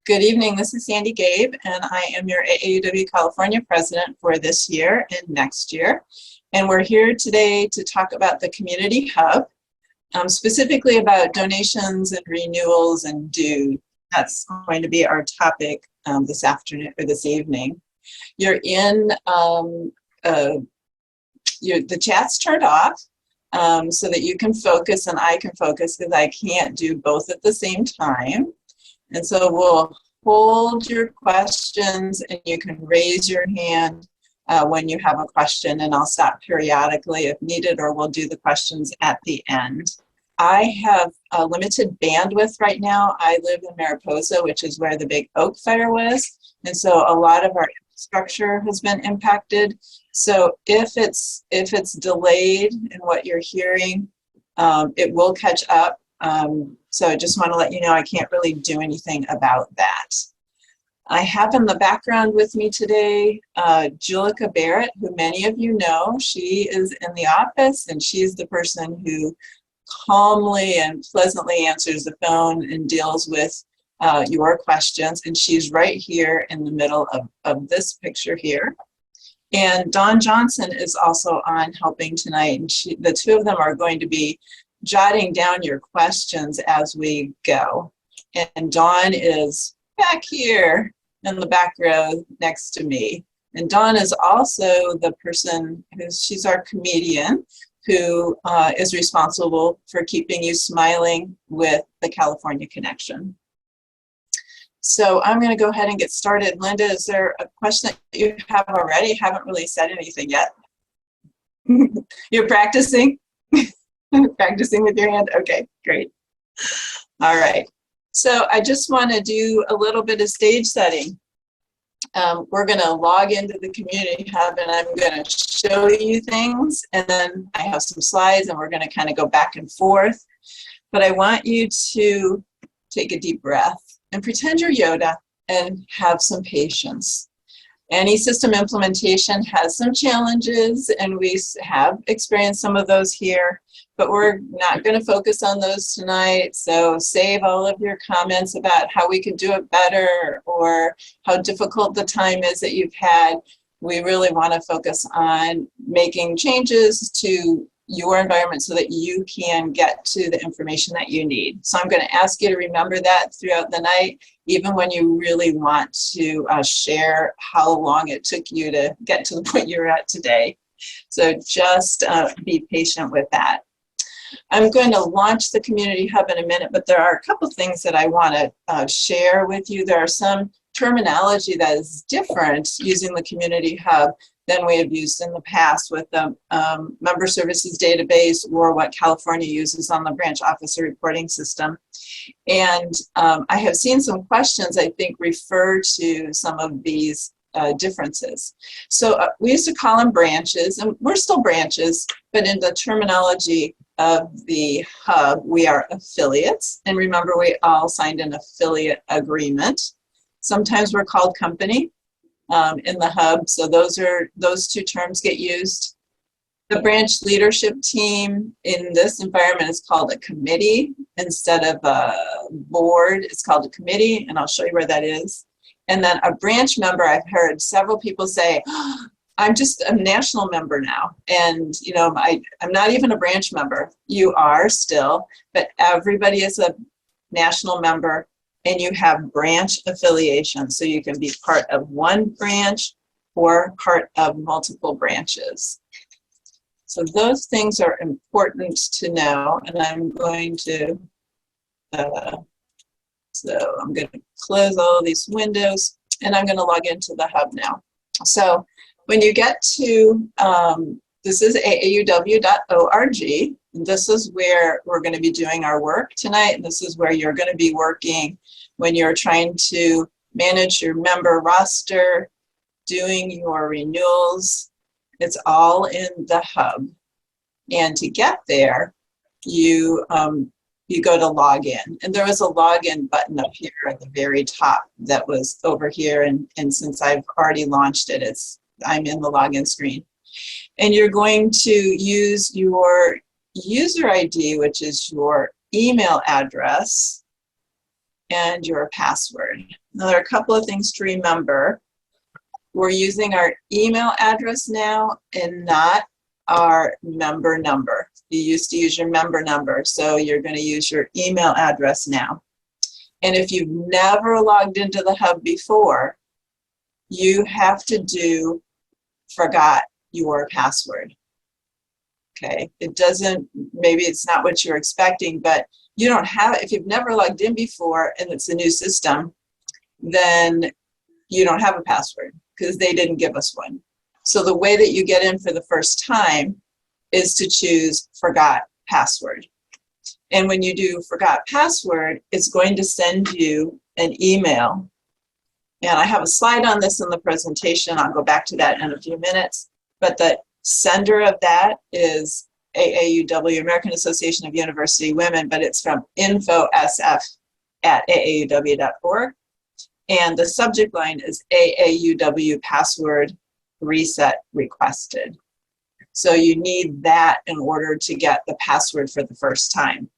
Good evening, this is Sandy Gabe, and I am your AAUW California president for this year and next year. And we're here today to talk about the Community Hub, specifically about donations and renewals and dues. That's going to be our topic this afternoon or this evening. You're in, the chat's turned off so that you can focus and I can focus because I can't do both at the same time. And so we'll hold your questions and you can raise your hand when you have a question, and I'll stop periodically if needed, or we'll do the questions at the end. I have a limited bandwidth right now. I live in Mariposa, which is where the big oak fire was. And so a lot of our infrastructure has been impacted. So if it's delayed in what you're hearing, it will catch up. So I just want to let you know I can't really do anything about that. I have in the background with me today Julica Barrett, who many of you know. She is in the office and she's the person who calmly and pleasantly answers the phone and deals with your questions. And she's right here in the middle of this picture here. And Dawn Johnson is also on helping tonight. And the two of them are going to be jotting down your questions as we go. And Dawn is back here in the back row next to me. And Dawn is also the person she's our comedian who is responsible for keeping you smiling with the California Connection. So I'm going to go ahead and get started. Linda, is there a question that you have already? Haven't really said anything yet. You're practicing? Practicing with your hand? Okay, great. All right. So I just want to do a little bit of stage setting. We're going to log into the Community Hub and I'm going to show you things, and then I have some slides and we're going to kind of go back and forth. But I want you to take a deep breath and pretend you're Yoda and have some patience. Any system implementation has some challenges, and we have experienced some of those here, but we're not going to focus on those tonight. So save all of your comments about how we could do it better or how difficult the time is that you've had. We really want to focus on making changes to your environment so that you can get to the information that you need. So I'm going to ask you to remember that throughout the night, even when you really want to share how long it took you to get to the point you're at today. So just be patient with that. I'm going to launch the Community Hub in a minute, but there are a couple things that I want to share with you. There are some terminology that is different using the Community Hub than we have used in the past with the member services database or what California uses on the branch officer reporting system. And I have seen some questions I think refer to some of these differences. So we used to call them branches, and we're still branches, but in the terminology of the hub, we are affiliates. And remember, we all signed an affiliate agreement. Sometimes we're called company in the hub, so those two terms get used. The branch leadership team in this environment is called a committee instead of a board. It's called a committee, and I'll show you where that is. And then a branch member, I've heard several people say, oh, I'm just a national member now, and you know, I'm not even a branch member. You are still, but everybody is a national member. And you have branch affiliation, so you can be part of one branch or part of multiple branches. So those things are important to know, and I'm going to, so I'm going to close all of these windows, and I'm going to log into the hub now. So when you get to, this is aauw.org. This is where we're going to be doing our work tonight, and this is where you're going to be working when you're trying to manage your member roster, doing your renewals. It's all in the hub. And to get there, you go to login. And there was a login button up here at the very top that was over here. And since I've already launched it, I'm in the login screen. And you're going to use your user ID, which is your email address, and your password. Now, there are a couple of things to remember. We're using our email address now and not our member number. You used to use your member number, so you're going to use your email address now. And if you've never logged into the Hub before, you have to do forgot your password. Okay, it doesn't, maybe it's not what you're expecting, but you don't have, if you've never logged in before and it's a new system, then you don't have a password because they didn't give us one. So the way that you get in for the first time is to choose forgot password. And when you do forgot password, it's going to send you an email. And I have a slide on this in the presentation. I'll go back to that in a few minutes. But the sender of that is AAUW, American Association of University Women, but it's from info.sf@aauw.org. And the subject line is AAUW password reset requested. So you need that in order to get the password for the first time.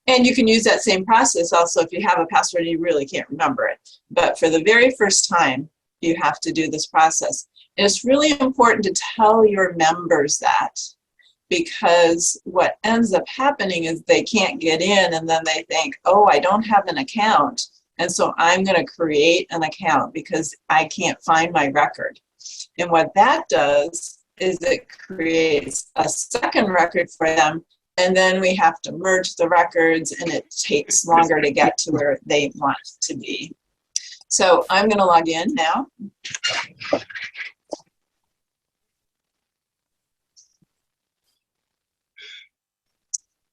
And you can use that same process also if you have a password and you really can't remember it. But for the very first time, you have to do this process. And it's really important to tell your members that, because what ends up happening is they can't get in and then they think, oh, I don't have an account. And so I'm going to create an account because I can't find my record. And what that does is it creates a second record for them, and then we have to merge the records, and it takes longer to get to where they want to be. So I'm going to log in now.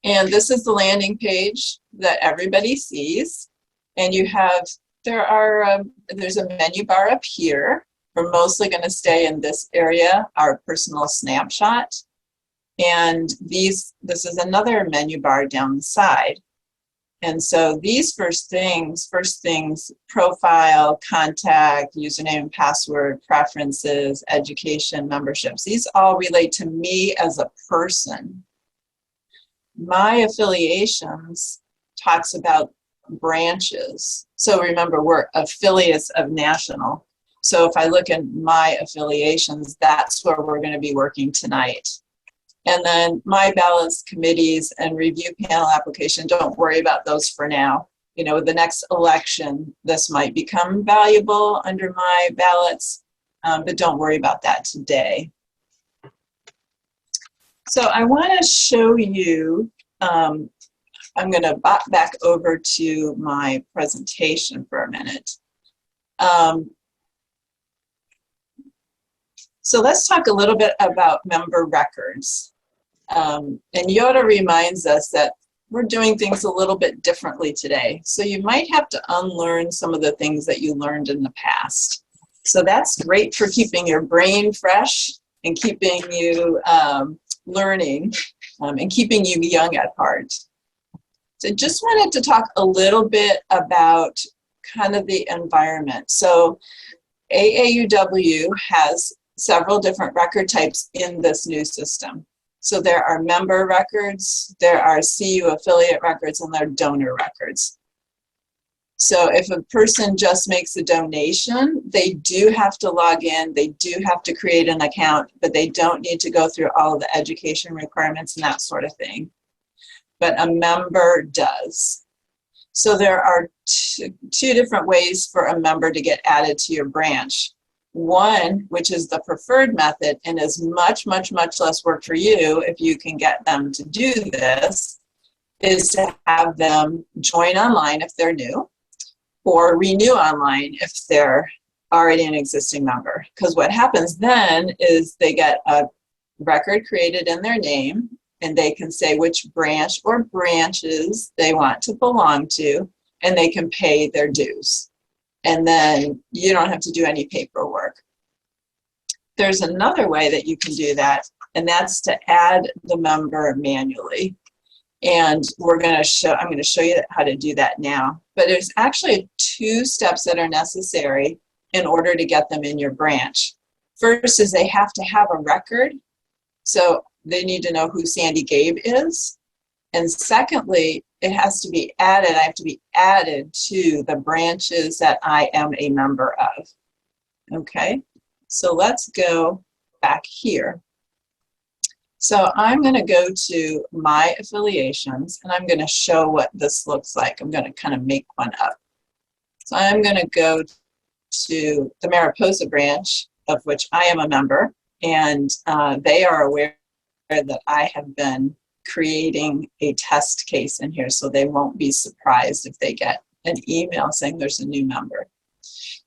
And this is the landing page that everybody sees. And you have, there's a menu bar up here. We're mostly going to stay in this area, our personal snapshot. And this is another menu bar down the side. And so these first things, profile, contact, username and password, preferences, education, memberships, these all relate to me as a person. My affiliations talks about branches. So remember, we're affiliates of national. So if I look at my affiliations, that's where we're going to be working tonight. And then my ballots, committees, and review panel application, don't worry about those for now. You know, the next election, this might become valuable under my ballots, but don't worry about that today. So I want to show you, I'm going to back over to my presentation for a minute. So let's talk a little bit about member records. And Yoda reminds us that we're doing things a little bit differently today. So you might have to unlearn some of the things that you learned in the past. So that's great for keeping your brain fresh and keeping you learning and keeping you young at heart. So just wanted to talk a little bit about kind of the environment. So AAUW has several different record types in this new system. So there are member records, there are CU affiliate records, and there are donor records. So if a person just makes a donation, they do have to log in, they do have to create an account, but they don't need to go through all of the education requirements and that sort of thing. But a member does. So there are two different ways for a member to get added to your branch. One, which is the preferred method and is much, much, much less work for you if you can get them to do this, is to have them join online if they're new, or renew online if they're already an existing member. Because what happens then is they get a record created in their name, and they can say which branch or branches they want to belong to, and they can pay their dues. And then you don't have to do any paperwork. There's another way that you can do that, and that's to add the member manually. And I'm going to show you how to do that now. But there's actually 2 steps that are necessary in order to get them in your branch. First is they have to have a record. So they need to know who Sandy Gabe is. And secondly, it has to be added. I have to be added to the branches that I am a member of. Okay, so let's go back here. So I'm going to go to my affiliations, and I'm going to show what this looks like. I'm going to kind of make one up. So I'm going to go to the Mariposa branch, of which I am a member, and they are aware that I have been creating a test case in here, so they won't be surprised if they get an email saying there's a new member.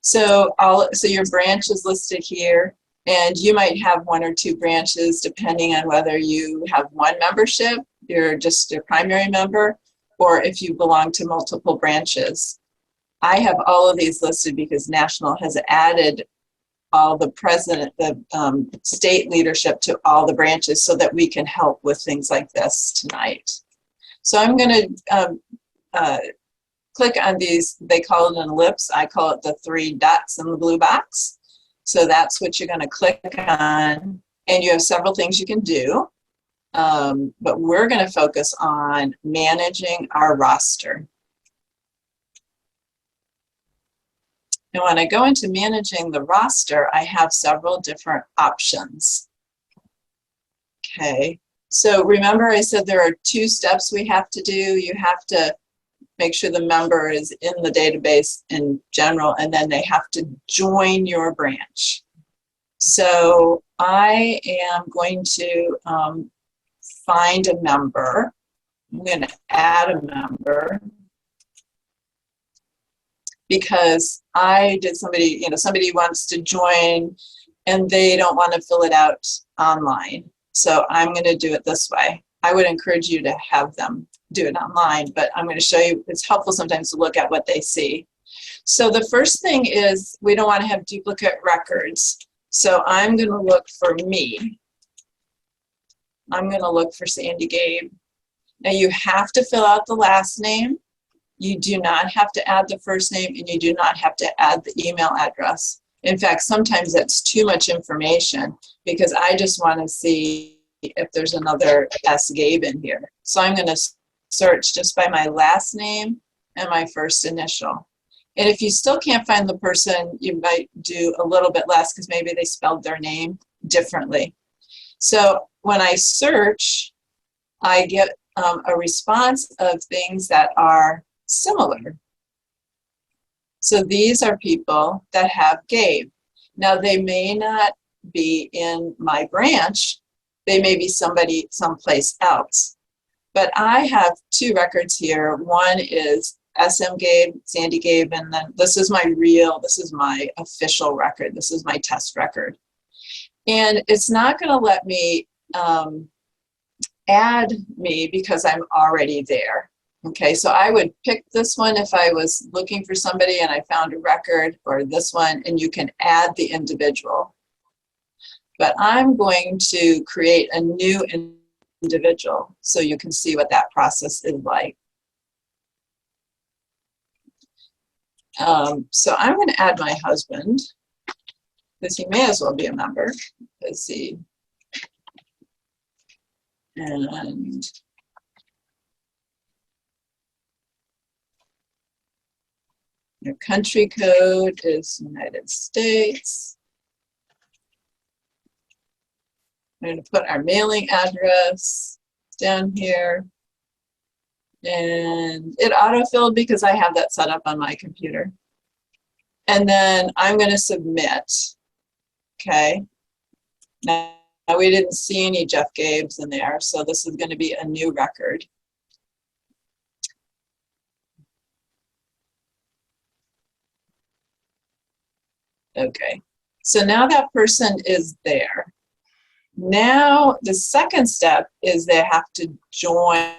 So your branch is listed here, and you might have one or two branches depending on whether you have one membership, you're just a primary member, or if you belong to multiple branches. I have all of these listed because National has added all the state leadership to all the branches so that we can help with things like this tonight. So I'm going to click on these. They call it an ellipse. I call it the 3 dots in the blue box. So that's what you're going to click on. And you have several things you can do. But we're going to focus on managing our roster. And when I go into managing the roster, I have several different options. Okay, so remember I said there are 2 steps we have to do. You have to make sure the member is in the database in general, and then they have to join your branch. So I am going to find a member. I'm going to add a member, because somebody wants to join and they don't want to fill it out online. So I'm going to do it this way. I would encourage you to have them do it online, but I'm going to show you, it's helpful sometimes to look at what they see. So the first thing is we don't want to have duplicate records. So I'm going to look for me. I'm going to look for Sandy Gabe. Now you have to fill out the last name. You do not have to add the first name, and you do not have to add the email address. In fact, sometimes that's too much information because I just want to see if there's another S. Gabe in here. So I'm going to search just by my last name and my first initial. And if you still can't find the person, you might do a little bit less because maybe they spelled their name differently. So when I search, I get a response of things that are similar. So these are people that have Gabe. Now they may not be in my branch. They may be somebody someplace else. But I have 2 records here. One is SM Gabe, Sandy Gabe, and then this is my official record. This is my test record. And it's not going to let me add me because I'm already there. Okay, so I would pick this one if I was looking for somebody and I found a record, or this one, and you can add the individual. But I'm going to create a new individual so you can see what that process is like. So I'm going to add my husband, because he may as well be a member. Let's see. And your country code is United States. I'm going to put our mailing address down here. And it autofilled because I have that set up on my computer. And then I'm going to submit. Okay. Now we didn't see any Jeff Gabes in there, so this is going to be a new record. Okay, so now that person is there. Now the second step is they have to join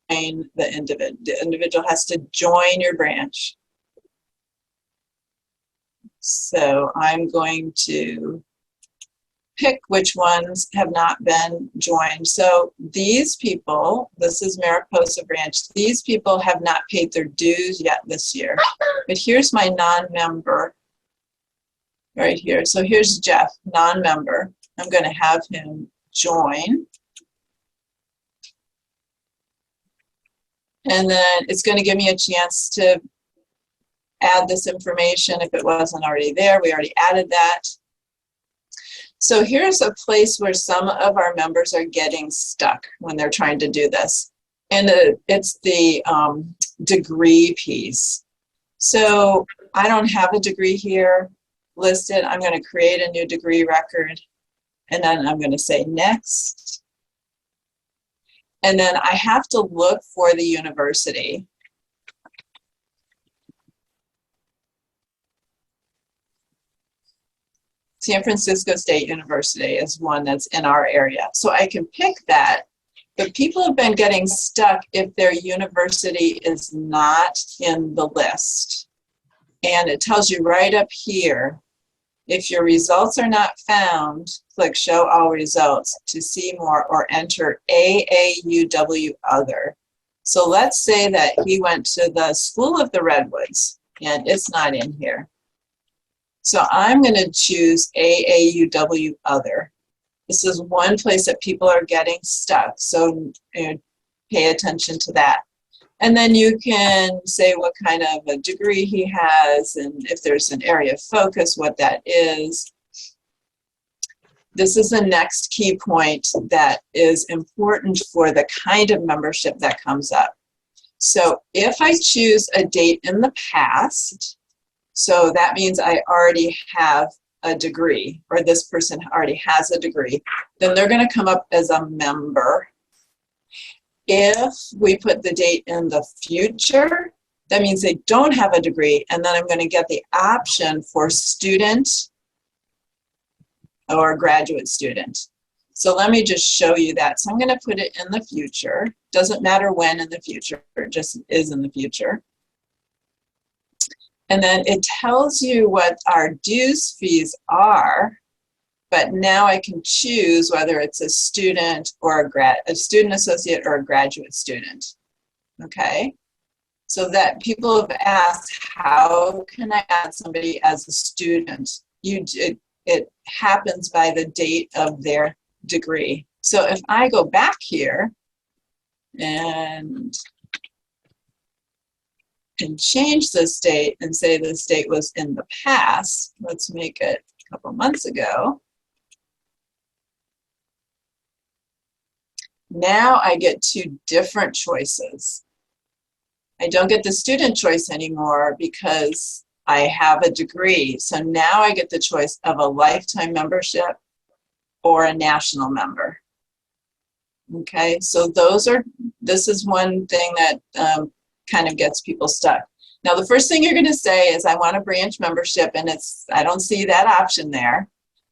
the individual. The individual has to join your branch. So I'm going to pick which ones have not been joined. So these people, this is Mariposa branch, these people have not paid their dues yet this year. But here's my non-member right here. So here's Jeff, non-member. I'm going to have him join. And then it's going to give me a chance to add this information if it wasn't already there. We already added that. So here's a place where some of our members are getting stuck when they're trying to do this. And it's the degree piece. So I don't have a degree here listed. I'm going to create a new degree record. And then I'm going to say next. And then I have to look for the university. San Francisco State University is one that's in our area. So I can pick that, but people have been getting stuck if their university is not in the list. And it tells you right up here, if your results are not found, click Show All Results to see more or enter AAUW Other. So let's say that he went to the School of the Redwoods and it's not in here. So I'm going to choose AAUW Other. This is one place that people are getting stuck, so pay attention to that. And then you can say what kind of a degree he has, and if there's an area of focus, what that is. This is the next key point that is important for the kind of membership that comes up. So if I choose a date in the past, so that means I already have a degree, or this person already has a degree, then they're going to come up as a member. If we put the date in the future, that means they don't have a degree, and then I'm going to get the option for student or graduate student. So let me just show you that. So I'm going to put it in the future. Doesn't matter when in the future, it just is in the future. And then it tells you what our dues fees are, but now I can choose whether it's a student or a student associate or a graduate student. Okay, so that people have asked, how can I add somebody as a student? It happens by the date of their degree. So if I go back here and change the state and say the state was in the past, let's make it a couple months ago. Now I get two different choices. I don't get the student choice anymore because I have a degree. So now I get the choice of a lifetime membership or a national member. Okay, so this is one thing that kind of gets people stuck. Now, the first thing you're going to say is, I want a branch membership, and I don't see that option there.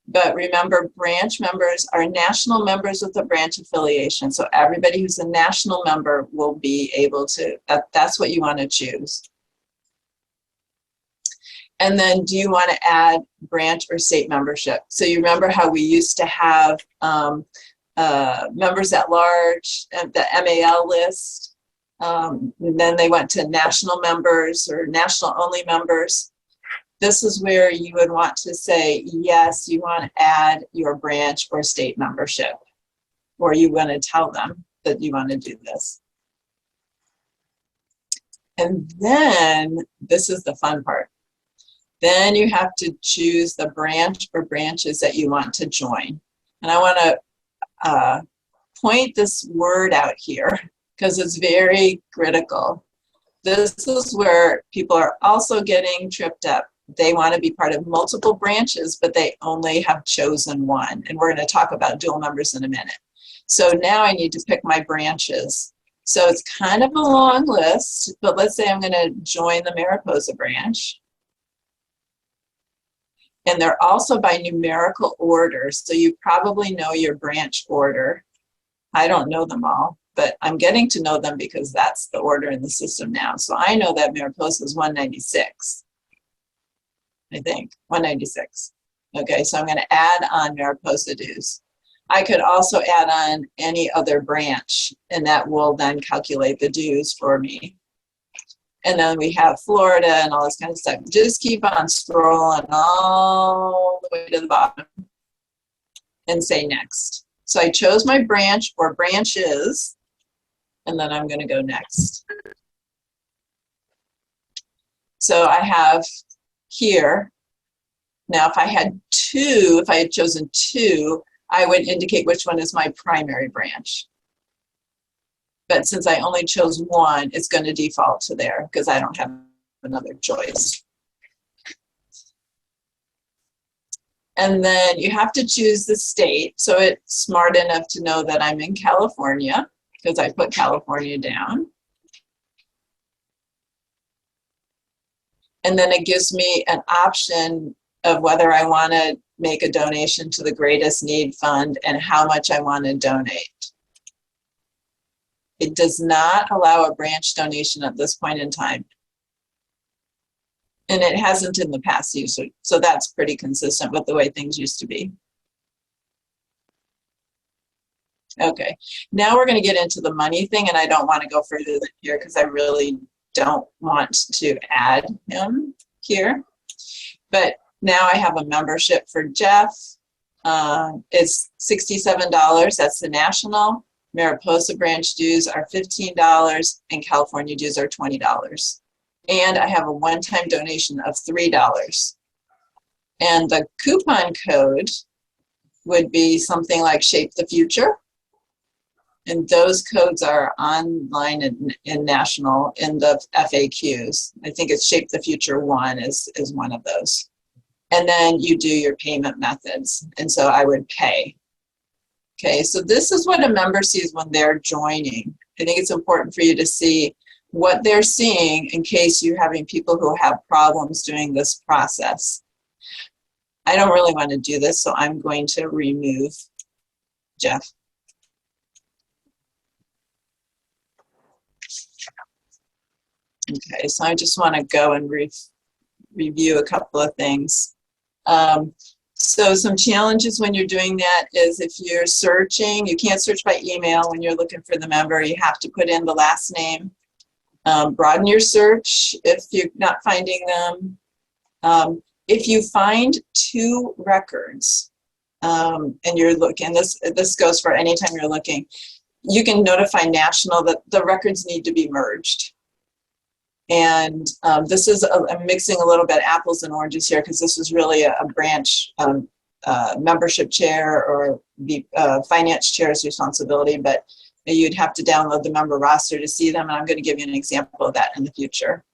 But remember, branch members are national members with a branch affiliation. So everybody who's a national member will be able to, that's what you want to choose. And then, do you want to add branch or state membership? So you remember how we used to have members at large, the MAL list. And then they went to national members or national only members. This is where you would want to say, yes, you want to add your branch or state membership, or you want to tell them that you want to do this. And then, this is the fun part. Then you have to choose the branch or branches that you want to join. And I want to point this word out here, because it's very critical. This is where people are also getting tripped up. They want to be part of multiple branches, but they only have chosen one. And we're going to talk about dual members in a minute. So now I need to pick my branches. So it's kind of a long list, but let's say I'm going to join the Mariposa branch. And they're also by numerical order. So you probably know your branch order. I don't know them all, but I'm getting to know them because that's the order in the system now. So I know that Mariposa is 196, I think, 196. Okay, so I'm going to add on Mariposa dues. I could also add on any other branch, and that will then calculate the dues for me. And then we have Florida and all this kind of stuff. Just keep on scrolling all the way to the bottom and say next. So I chose my branch or branches. And then I'm going to go next. So I have here, now if I had chosen two, I would indicate which one is my primary branch. But since I only chose one, it's going to default to there because I don't have another choice. And then you have to choose the state. So it's smart enough to know that I'm in California because I put California down. And then it gives me an option of whether I want to make a donation to the Greatest Need Fund and how much I want to donate. It does not allow a branch donation at this point in time. And it hasn't in the past either, so that's pretty consistent with the way things used to be. Okay, now we're going to get into the money thing, and I don't want to go further than here because I really don't want to add him here. But now I have a membership for Jeff. It's $67. That's the national. Mariposa branch dues are $15, and California dues are $20. And I have a one-time donation of $3. And the coupon code would be something like Shape the Future. And those codes are online in national in the FAQs. I think it's Shape the Future 1 is one of those. And then you do your payment methods. And so I would pay. Okay, so this is what a member sees when they're joining. I think it's important for you to see what they're seeing in case you're having people who have problems doing this process. I don't really want to do this, so I'm going to remove Jeff. Okay, so I just want to go and review a couple of things. So some challenges when you're doing that is if you're searching, you can't search by email when you're looking for the member. You have to put in the last name. Broaden your search if you're not finding them. If you find two records and you're looking, this goes for any time you're looking, you can notify national that the records need to be merged. And this is, I'm mixing a little bit apples and oranges here because this is really a branch membership chair or the finance chair's responsibility, but you'd have to download the member roster to see them, and I'm going to give you an example of that in the future.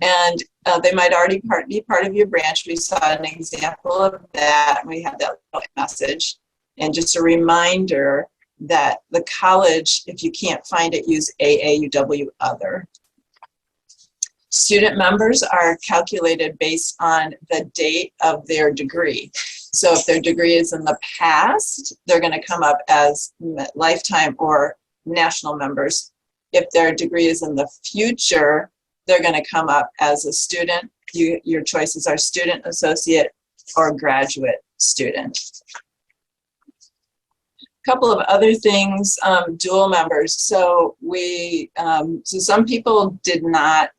And they might already be part of your branch. We saw an example of that. We had that little message. And just a reminder that the college, if you can't find it, use AAUW Other. Student members are calculated based on the date of their degree. So if their degree is in the past, they're going to come up as lifetime or national members. If their degree is in the future, they're going to come up as a student. Your choices are student, associate, or graduate student. A couple of other things, dual members. So so some people did not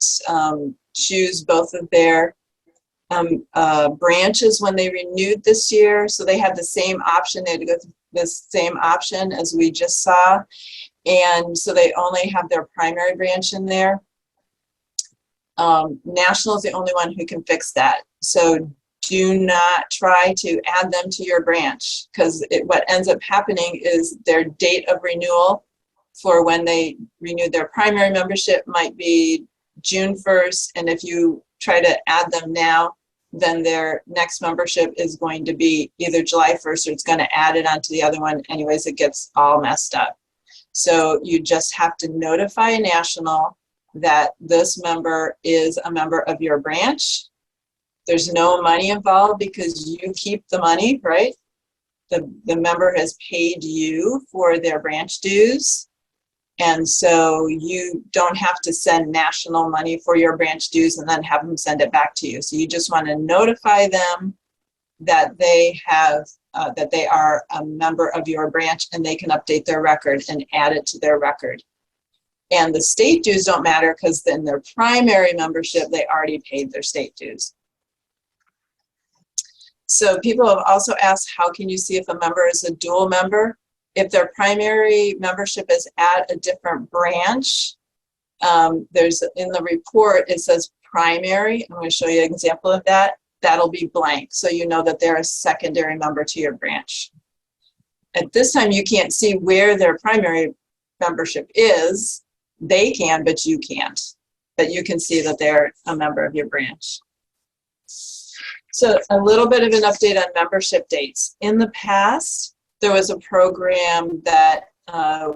choose both of their branches when they renewed this year. So they had the same option. They had to go through the same option as we just saw. And so they only have their primary branch in there. National is the only one who can fix that. So do not try to add them to your branch because what ends up happening is their date of renewal for when they renewed their primary membership might be June 1st. And if you try to add them now, then their next membership is going to be either July 1st or it's going to add it onto the other one. Anyways, it gets all messed up. So you just have to notify national that this member is a member of your branch. There's no money involved because you keep the money, right? The member has paid you for their branch dues. And so you don't have to send national money for your branch dues and then have them send it back to you. So you just want to notify them that they have, that they are a member of your branch and they can update their record and add it to their record. And the state dues don't matter because in their primary membership, they already paid their state dues. So people have also asked, how can you see if a member is a dual member? If their primary membership is at a different branch, there's in the report, it says primary. I'm going to show you an example of that. That'll be blank, so you know that they're a secondary member to your branch. At this time, you can't see where their primary membership is. They can, but you can't. But you can see that they're a member of your branch. So a little bit of an update on membership dates. In the past, there was a program that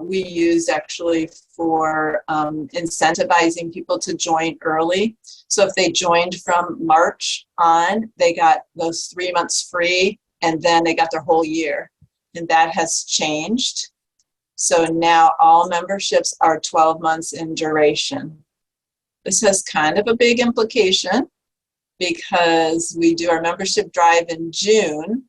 we used actually for incentivizing people to join early. So if they joined from March on, they got those 3 months free, and then they got their whole year. And that has changed. So now all memberships are 12 months in duration. This has kind of a big implication because we do our membership drive in June.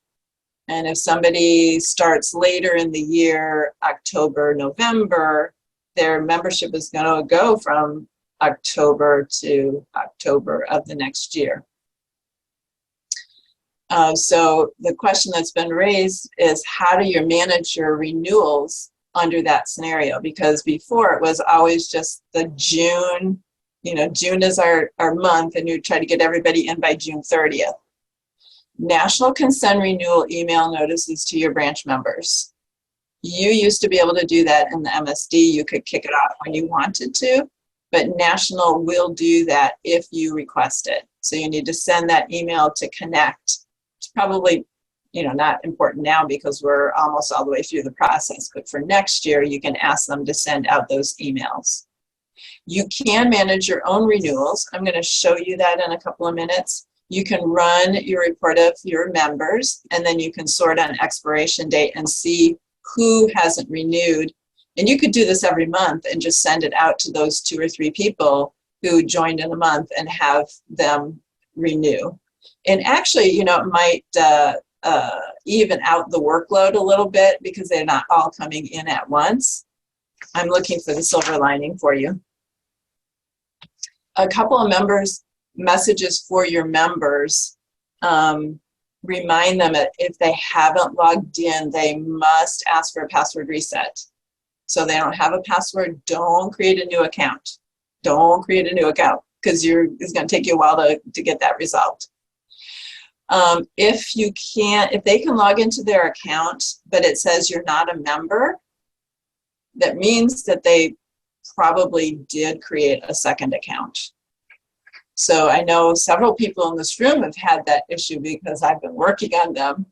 And if somebody starts later in the year, October, November, their membership is going to go from October to October of the next year. So the question that's been raised is, how do you manage your renewals under that scenario? Because before it was always just the June, June is our month, and you try to get everybody in by June 30th. National can send renewal email notices to your branch members. You used to be able to do that in the MSD. You could kick it off when you wanted to, but National will do that if you request it. So you need to send that email to connect. It's probably, not important now because we're almost all the way through the process, but for next year, you can ask them to send out those emails. You can manage your own renewals. I'm going to show you that in a couple of minutes. You can run your report of your members, and then you can sort on expiration date and see who hasn't renewed. And you could do this every month and just send it out to those 2 or 3 people who joined in a month and have them renew. And actually, it might even out the workload a little bit because they're not all coming in at once. I'm looking for the silver lining for you. A couple of messages for your members. Remind them that if they haven't logged in, they must ask for a password reset. So they don't have a password, don't create a new account. Don't create a new account because it's going to take you a while to get that resolved. If they can log into their account, but it says you're not a member, that means that they probably did create a second account. So I know several people in this room have had that issue because I've been working on them.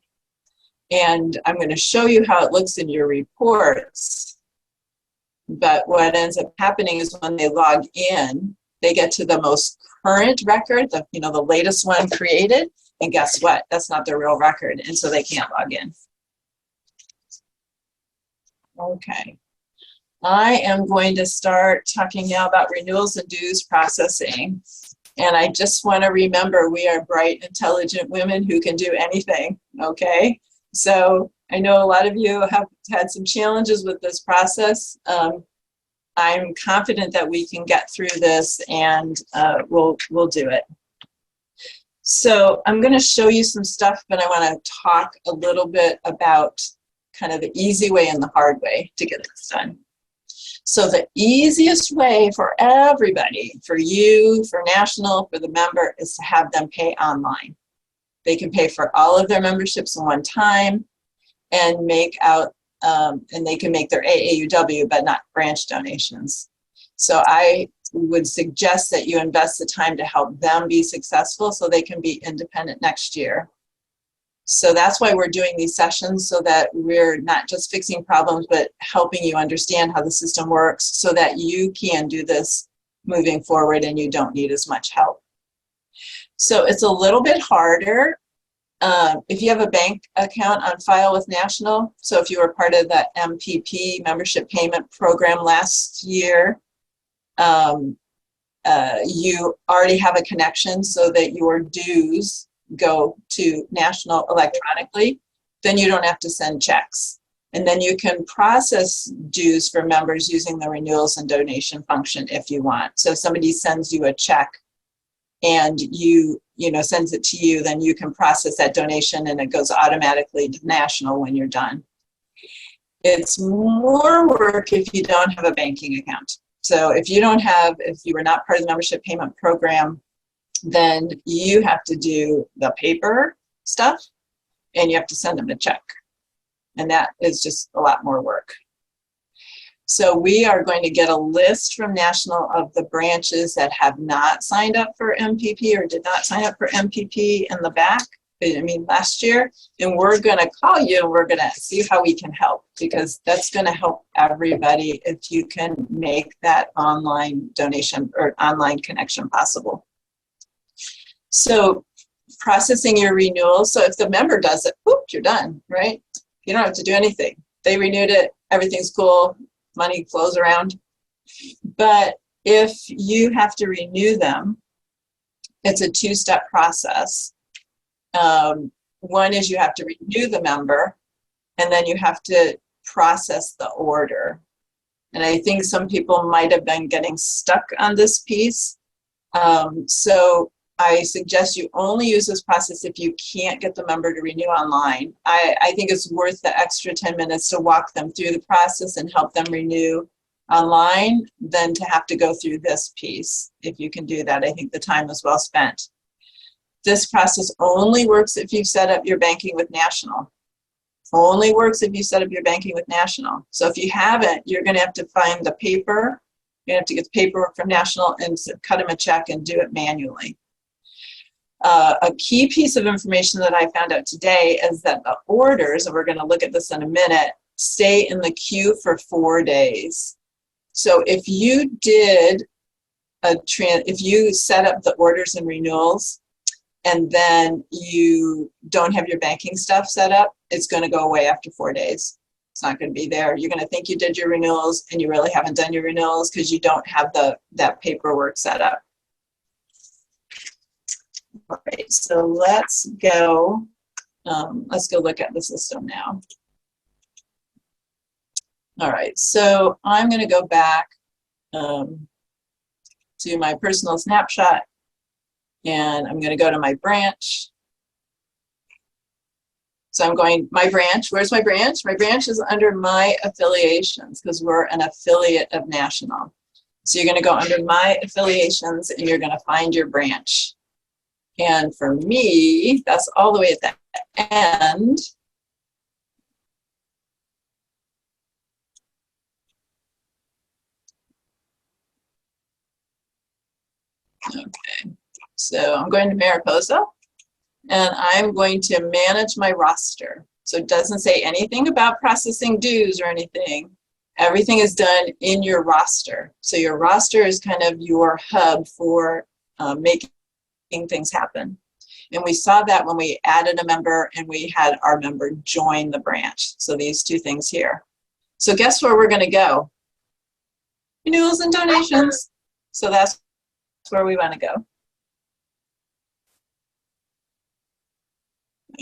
And I'm going to show you how it looks in your reports. But what ends up happening is when they log in, they get to the most current record, the latest one created. And guess what? That's not their real record. And so they can't log in. Okay. I am going to start talking now about renewals and dues processing. And I just want to remember we are bright, intelligent women who can do anything, okay? So I know a lot of you have had some challenges with this process. I'm confident that we can get through this, and we'll do it. So I'm going to show you some stuff, but I want to talk a little bit about kind of the easy way and the hard way to get this done. So the easiest way for everybody, for you, for National, for the member, is to have them pay online. They can pay for all of their memberships in one time and and they can make their AAUW, but not branch donations. So I would suggest that you invest the time to help them be successful so they can be independent next year. So that's why we're doing these sessions, so that we're not just fixing problems, but helping you understand how the system works so that you can do this moving forward and you don't need as much help. So it's a little bit harder if you have a bank account on file with National. So if you were part of the MPP, Membership Payment Program, last year, you already have a connection so that your dues go to National electronically, then you don't have to send checks. And then you can process dues for members using the renewals and donation function if you want. So if somebody sends you a check and sends it to you, then you can process that donation and it goes automatically to National when you're done. It's more work if you don't have a banking account. So if you were not part of the membership payment program, then you have to do the paper stuff and you have to send them a check. And that is just a lot more work. So we are going to get a list from National of the branches that have not signed up for MPP or did not sign up for MPP in the back, last year. And we're going to call you and we're going to see how we can help, because that's going to help everybody if you can make that online donation or online connection possible. So processing your renewal. So if the member does it, whoop, you're done, right? You don't have to do anything. They renewed it, everything's cool, money flows around. But if you have to renew them, it's a two-step process. One is you have to renew the member, and then you have to process the order. And I think some people might have been getting stuck on this piece. So I suggest you only use this process if you can't get the member to renew online. I think it's worth the extra 10 minutes to walk them through the process and help them renew online than to have to go through this piece. If you can do that, I think the time is well spent. This process only works if you've set up your banking with National. Only works if you set up your banking with National. So if you haven't, you're going to have to find the paper. You're going to have to get the paperwork from National and cut them a check and do it manually. A key piece of information that I found out today is that the orders, and we're going to look at this in a minute, stay in the queue for 4 days. So if you did if you set up the orders and renewals and then you don't have your banking stuff set up, it's going to go away after 4 days. It's not going to be there. You're going to think you did your renewals and you really haven't done your renewals because you don't have that paperwork set up. All right, so let's go look at the system now. All right, so I'm going to go back to my personal snapshot, and I'm going to go to my branch. So I'm going, my branch, where's my branch? My branch is under my affiliations because we're an affiliate of National. So you're going to go under my affiliations and you're going to find your branch. And for me, that's all the way at the end. Okay, so I'm going to Mariposa and I'm going to manage my roster. So it doesn't say anything about processing dues or anything. Everything is done in your roster. So your roster is kind of your hub for making things happen. And we saw that when we added a member and we had our member join the branch. So these two things here. So guess where we're going to go? Renewals and donations. So that's where we want to go.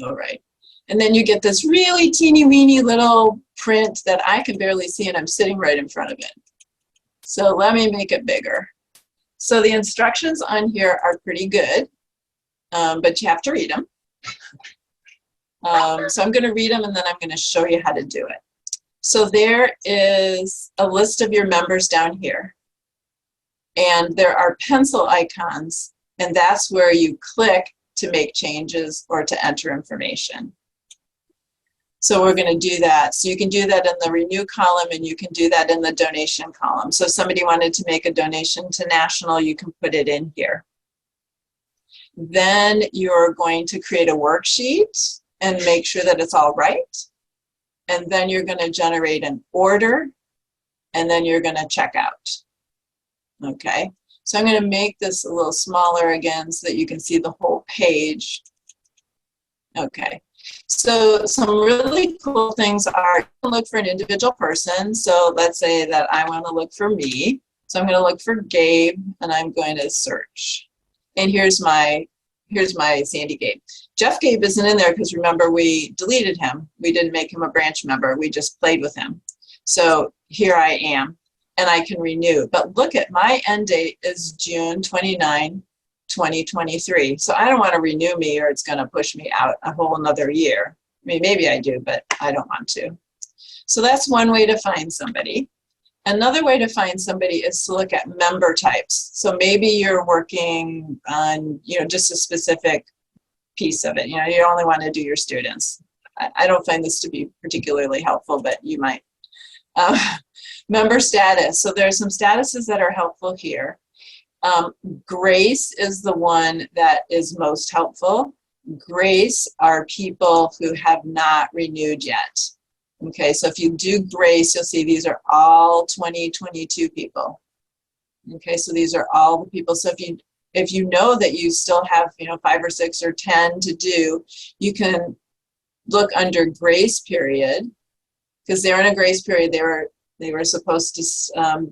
All right. And then you get this really teeny weeny little print that I can barely see and I'm sitting right in front of it. So let me make it bigger. So the instructions on here are pretty good, but you have to read them. So I'm going to read them and then I'm going to show you how to do it. So there is a list of your members down here. And there are pencil icons, and that's where you click to make changes or to enter information. So we're going to do that. So you can do that in the renew column and you can do that in the donation column. So if somebody wanted to make a donation to National, you can put it in here. Then you're going to create a worksheet and make sure that it's all right. And then you're going to generate an order and then you're going to check out. Okay, so I'm going to make this a little smaller again so that you can see the whole page. Okay, so some really cool things are, you can look for an individual person. So let's say that I want to look for me. So I'm going to look for Gabe and I'm going to search. And here's my Sandy Gabe. Jeff Gabe isn't in there because remember we deleted him. We didn't make him a branch member. We just played with him. So here I am. And I can renew. But look at my end date is June 29, 2023. So I don't want to renew me or it's going to push me out a whole another year. I mean, maybe I do, but I don't want to. So that's one way to find somebody. Another way to find somebody is to look at member types. So maybe you're working on, just a specific piece of it. You only want to do your students. I don't find this to be particularly helpful, but you might. Member status. So there's some statuses that are helpful here. Grace is the one that is most helpful. Grace are people who have not renewed yet. Okay, so if you do grace, you'll see these are all 2022 people. Okay, so these are all the people. So if you know that you still have 5 or 6 or 10 to do, you can look under grace period, because they're in a grace period. They were supposed to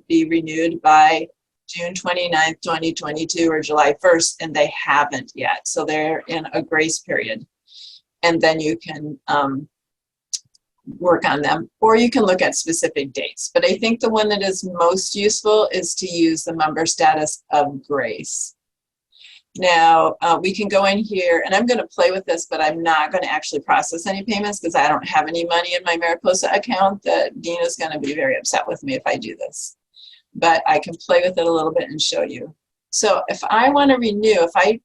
be renewed by June 29th, 2022 or July 1st, and they haven't yet. So they're in a grace period. And then you can work on them, or you can look at specific dates. But I think the one that is most useful is to use the member status of grace. Now, we can go in here, and I'm going to play with this, but I'm not going to actually process any payments because I don't have any money in my Mariposa account. That Dina's going to be very upset with me if I do this. But I can play with it a little bit and show you. So if I want to renew, if I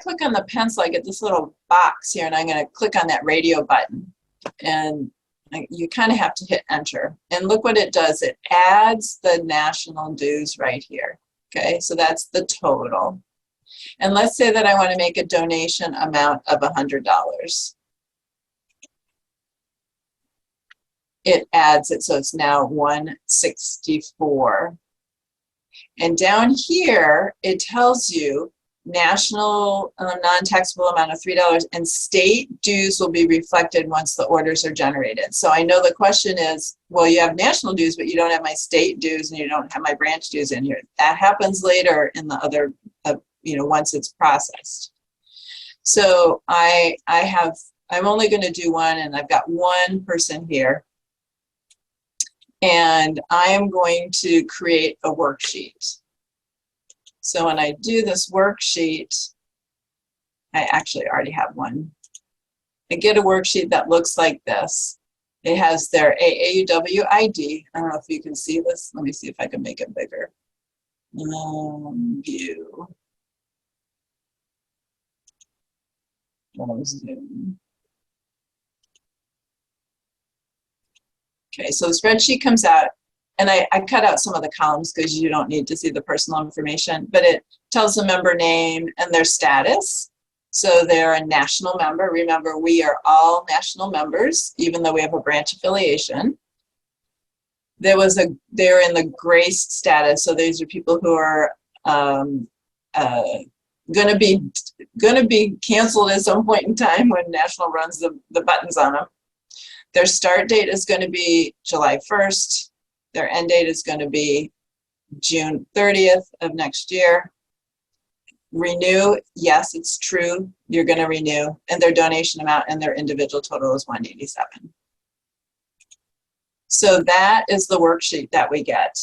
click on the pencil, I get this little box here, and I'm going to click on that radio button. And you kind of have to hit enter. And look what it does. It adds the national dues right here. Okay, so that's the total. And let's say that I want to make a donation amount of $100. It adds it, so it's now $164. And down here, it tells you national non-taxable amount of $3, and state dues will be reflected once the orders are generated. So I know the question is, well, you have national dues, but you don't have my state dues and you don't have my branch dues in here. That happens later in the other, once it's processed. So I'm only going to do one, and I've got one person here. And I am going to create a worksheet. So when I do this worksheet, I actually already have one. I get a worksheet that looks like this. It has their AAUW ID. I don't know if you can see this. Let me see if I can make it bigger. View. Zoom. Okay, so the spreadsheet comes out. And I cut out some of the columns because you don't need to see the personal information, but it tells the member name and their status. So they're a national member. Remember, we are all national members, even though we have a branch affiliation. They're in the grace status. So these are people who are going to be canceled at some point in time when National runs the buttons on them. Their start date is going to be July 1st. Their end date is going to be June 30th of next year. Renew, yes, it's true, you're going to renew. And their donation amount and their individual total is $187. So that is the worksheet that we get.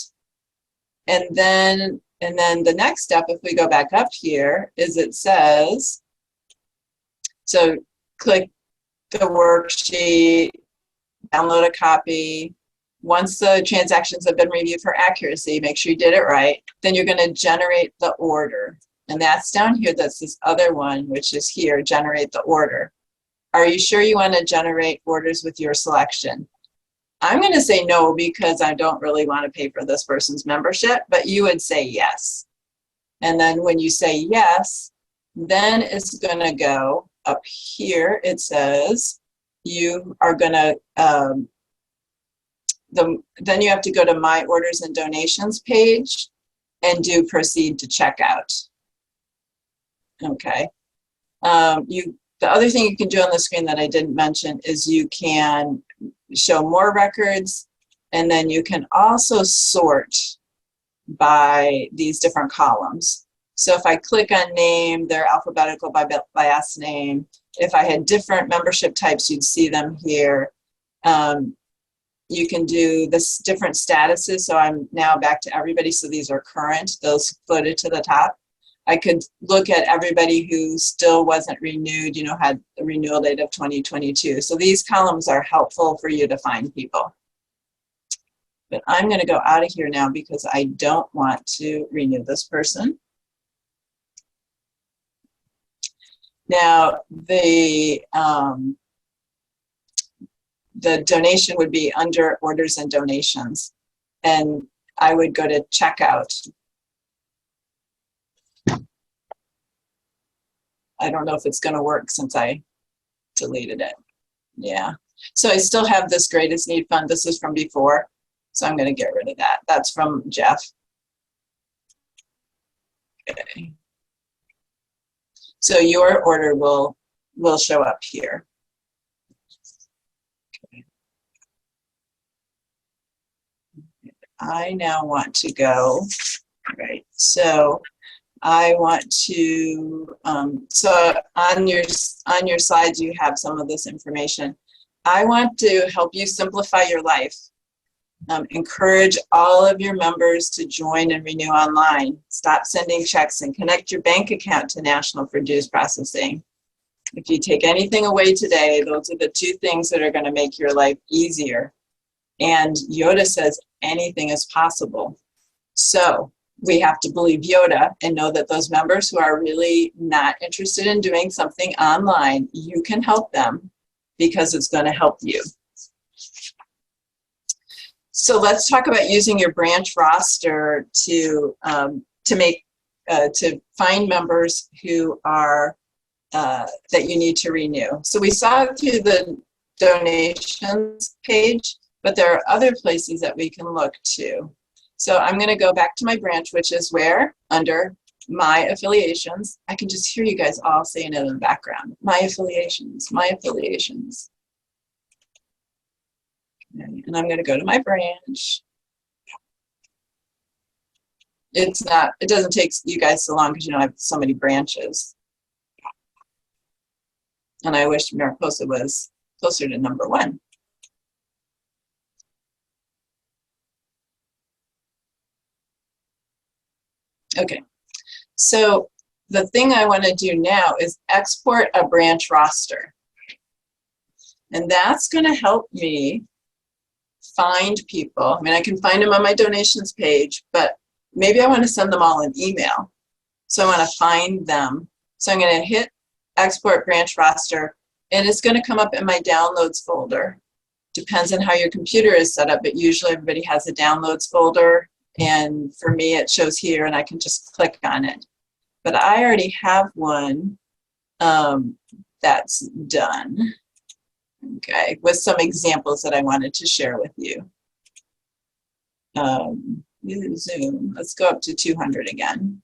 And then the next step, if we go back up here, is it says, so click the worksheet, download a copy. Once the transactions have been reviewed for accuracy, make sure you did it right, then you're going to generate the order. And that's down here. That's this other one, which is here, generate the order. Are you sure you want to generate orders with your selection? I'm going to say no because I don't really want to pay for this person's membership, but you would say yes. And then when you say yes, then it's going to go up here. It says you are going to then you have to go to My Orders and Donations page and do Proceed to Checkout. Okay. The other thing you can do on the screen that I didn't mention is you can show more records, and then you can also sort by these different columns. So if I click on name, they're alphabetical by last name. If I had different membership types, you'd see them here. You can do this different statuses. So I'm now back to everybody. So these are current, those floated to the top. I could look at everybody who still wasn't renewed, you know, had a renewal date of 2022. So these columns are helpful for you to find people. But I'm going to go out of here now because I don't want to renew this person. Now, the donation would be under orders and donations, and I would go to checkout. I don't know if it's going to work since I deleted it. Yeah. So I still have this greatest need fund. This is from before. So I'm going to get rid of that. That's from Jeff. Okay. So your order will show up here. Okay. I now want to go, right, so I want to, so on your slides you have some of this information. I want to help you simplify your life. Encourage all of your members to join and renew online. Stop sending checks and connect your bank account to National for dues processing. If you take anything away today, those are the two things that are going to make your life easier. And Yoda says anything is possible. So we have to believe Yoda and know that those members who are really not interested in doing something online, you can help them because it's going to help you. So let's talk about using your branch roster to find members who are that you need to renew. So we saw it through the donations page, but there are other places that we can look to. So I'm going to go back to my branch, which is where? Under my affiliations. I can just hear you guys all saying it in the background. My affiliations, my affiliations. Okay, and I'm going to go to my branch. It doesn't take you guys so long because you don't have so many branches. And I wish Mariposa was closer to number 1. Okay, so the thing I want to do now is export a branch roster. And that's going to help me find people. I mean, I can find them on my donations page, but maybe I want to send them all an email. So I want to find them. So I'm going to hit export branch roster, and it's going to come up in my downloads folder. Depends on how your computer is set up, but usually everybody has a downloads folder. And for me, it shows here, and I can just click on it. But I already have one that's done, okay, with some examples that I wanted to share with you. Zoom, let's go up to 200 again.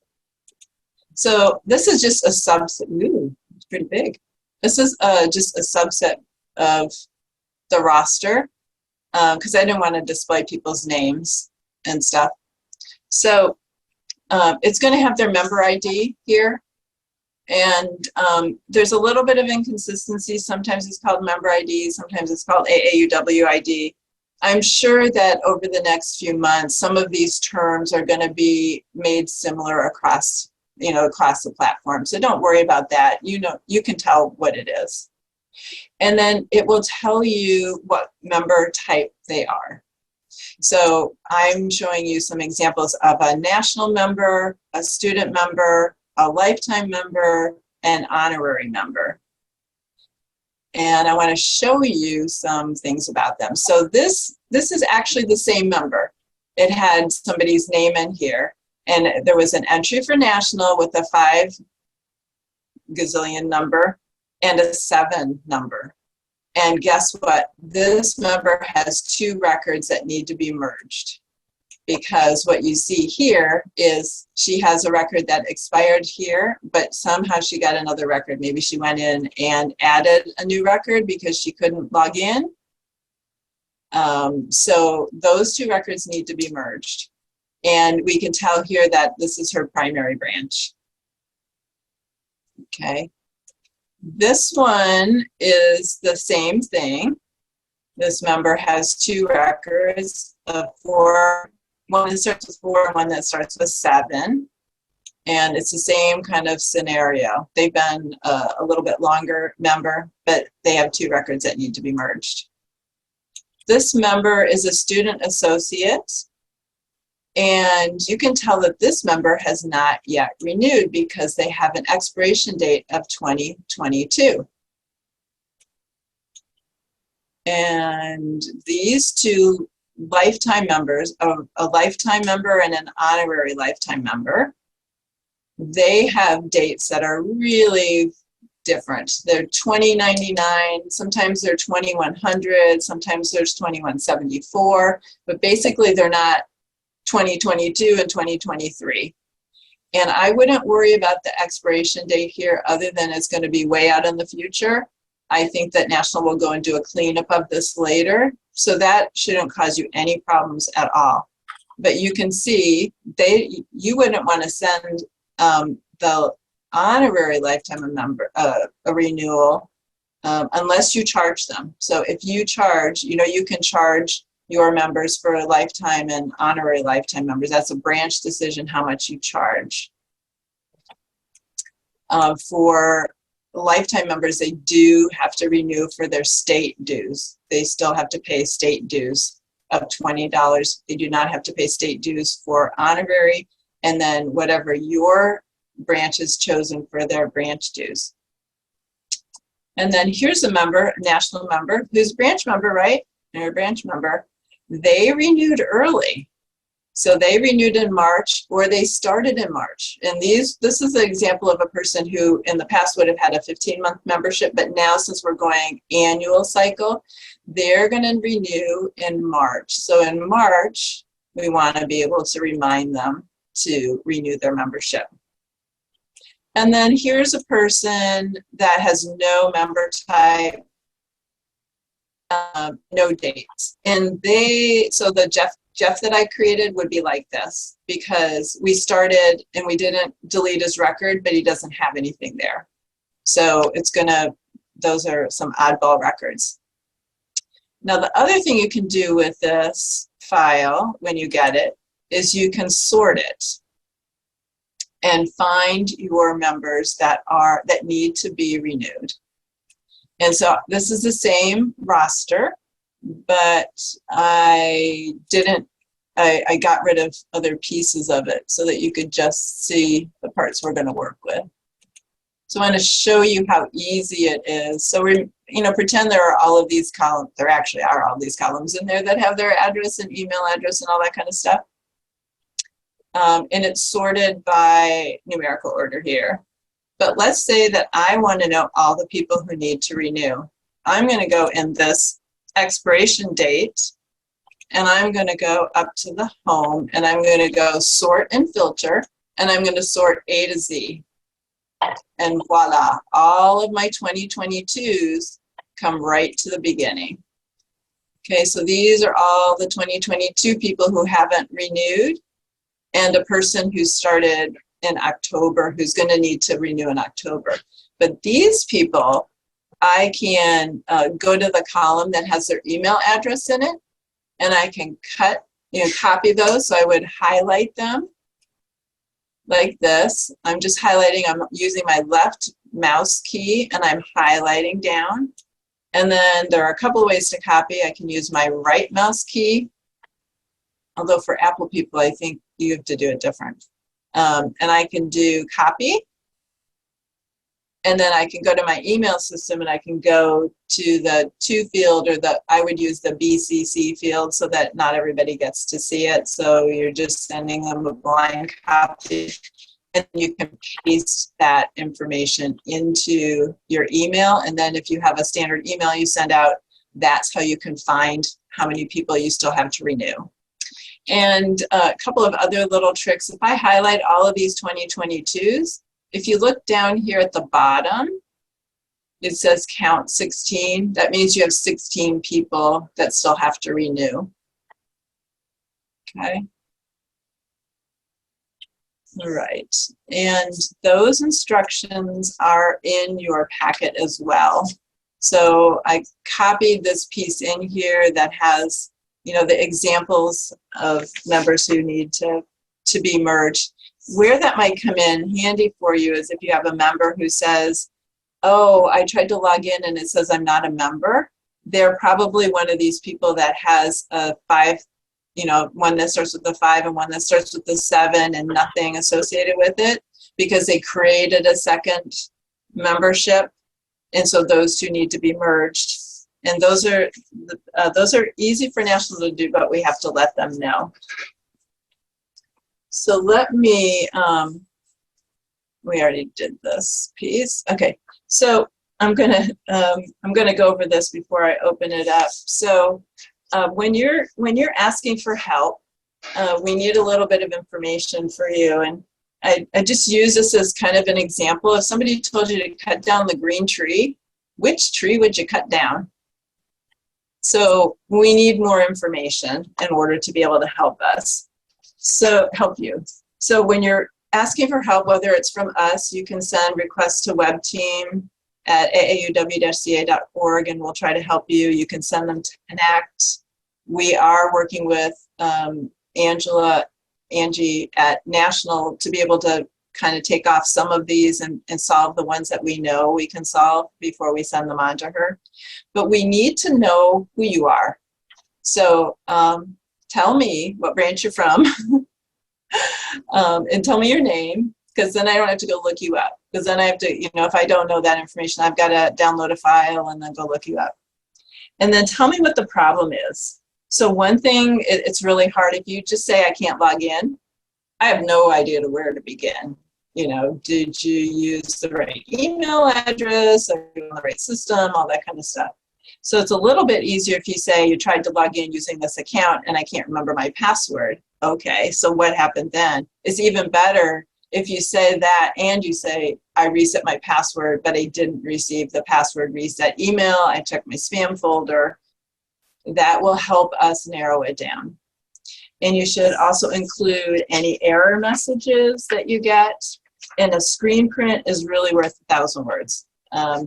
So this is just a subset, ooh, it's pretty big. This is just a subset of the roster because I didn't want to display people's names and stuff. So it's going to have their member ID here. And there's a little bit of inconsistency. Sometimes it's called member ID, sometimes it's called AAUW ID. I'm sure that over the next few months, some of these terms are going to be made similar across, across the platform. So don't worry about that. You can tell what it is. And then it will tell you what member type they are. So I'm showing you some examples of a national member, a student member, a lifetime member, and honorary member. And I want to show you some things about them. So this is actually the same member. It had somebody's name in here, and there was an entry for national with a 5 gazillion number and a 7 number. And guess what? This member has 2 records that need to be merged. Because what you see here is she has a record that expired here, but somehow she got another record. Maybe she went in and added a new record because she couldn't log in. So those 2 records need to be merged. And we can tell here that this is her primary branch. Okay. This one is the same thing. This member has 2 records of 4. One that starts with 4 and one that starts with 7. And it's the same kind of scenario. They've been a little bit longer member, but they have 2 records that need to be merged. This member is a student associate, and you can tell that this member has not yet renewed because they have an expiration date of 2022. And these 2 lifetime members, a lifetime member and an honorary lifetime member, they have dates that are really different. They're 2099, sometimes they're 2100, sometimes there's 2174, but basically they're not 2022 and 2023. And I wouldn't worry about the expiration date here other than it's going to be way out in the future. I think that National will go and do a cleanup of this later, so that shouldn't cause you any problems at all. But you can see you wouldn't want to send the honorary lifetime member a renewal unless you charge them. So if you charge, you can charge your members for a lifetime and honorary lifetime members. That's a branch decision how much you charge. For lifetime members, they do have to renew for their state dues. They still have to pay state dues of $20. They do not have to pay state dues for honorary, and then whatever your branch is chosen for their branch dues. And then here's a member, a national member, who's branch member, right? They're a branch member. They renewed early. So they renewed in March, or they started in March. And this is an example of a person who in the past would have had a 15-month membership, but now since we're going annual cycle, they're going to renew in March. So in March, we want to be able to remind them to renew their membership. And then here's a person that has no member type, no dates. And so the Jeff that I created would be like this, because we started and we didn't delete his record, but he doesn't have anything there. So those are some oddball records. Now, the other thing you can do with this file when you get it is you can sort it and find your members that need to be renewed. And so this is the same roster, but I got rid of other pieces of it so that you could just see the parts we're going to work with. So I want to show you how easy it is. So pretend there are all of these columns. There actually are all these columns in there that have their address and email address and all that kind of stuff. And it's sorted by numerical order here. But let's say that I want to know all the people who need to renew. I'm going to go in this expiration date, and I'm going to go up to the home, and I'm going to go sort and filter, and I'm going to sort A to Z. And voila, all of my 2022s come right to the beginning. Okay, so these are all the 2022 people who haven't renewed, and a person who started in October who's going to need to renew in October. But these people, I can go to the column that has their email address in it, and I can copy those. So I would highlight them like this. I'm just highlighting, I'm using my left mouse key and I'm highlighting down. And then there are a couple of ways to copy. I can use my right mouse key, although for Apple people, I think you have to do it different. And I can do copy. And then I can go to my email system and I can go to the to field, or I would use the BCC field so that not everybody gets to see it. So you're just sending them a blind copy, and you can paste that information into your email. And then if you have a standard email you send out, that's how you can find how many people you still have to renew. And a couple of other little tricks. If I highlight all of these 2022s, if you look down here at the bottom, it says count 16. That means you have 16 people that still have to renew. Okay. All right. And those instructions are in your packet as well. So I copied this piece in here that has, the examples of members who need to to be merged. Where that might come in handy for you is if you have a member who says, oh, I tried to log in and it says I'm not a member. They're probably one of these people that has a 5, one that starts with the 5 and one that starts with the 7 and nothing associated with it, because they created a second membership. And so those two need to be merged. And those are easy for National to do, but we have to let them know. So let me, we already did this piece. Okay, so I'm gonna go over this before I open it up. So when you're asking for help, we need a little bit of information for you. And I just use this as kind of an example. If somebody told you to cut down the green tree, which tree would you cut down? So we need more information in order to be able to help us. So help you. So when you're asking for help, whether it's from us, you can send requests to webteam@aauw-ca.org and we'll try to help you. You can send them to Connect. We are working with Angie at National to be able to kind of take off some of these and solve the ones that we know we can solve before we send them on to her. But we need to know who you are. So tell me what branch you're from and tell me your name, because then I don't have to go look you up. Because then I have to, if I don't know that information, I've got to download a file and then go look you up. And then tell me what the problem is. So one thing, it's really hard if you just say, I can't log in. I have no idea where to begin. Did you use the right email address? Are you on the right system? All that kind of stuff. So it's a little bit easier if you say you tried to log in using this account and I can't remember my password. Okay, so what happened then? It's even better if you say that and you say, I reset my password, but I didn't receive the password reset email. I checked my spam folder. That will help us narrow it down. And you should also include any error messages that you get. And a screen print is really worth 1,000 words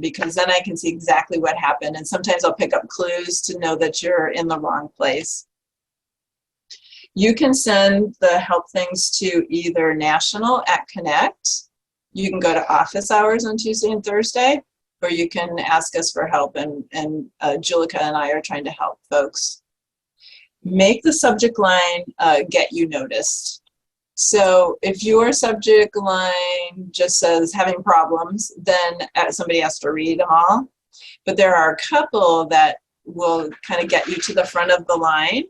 because then I can see exactly what happened. And sometimes I'll pick up clues to know that you're in the wrong place. You can send the help things to either National at Connect. You can go to office hours on Tuesday and Thursday, or you can ask us for help. And Julika and I are trying to help folks. Make the subject line get you noticed. So if your subject line just says having problems, then somebody has to read them all. But there are a couple that will kind of get you to the front of the line.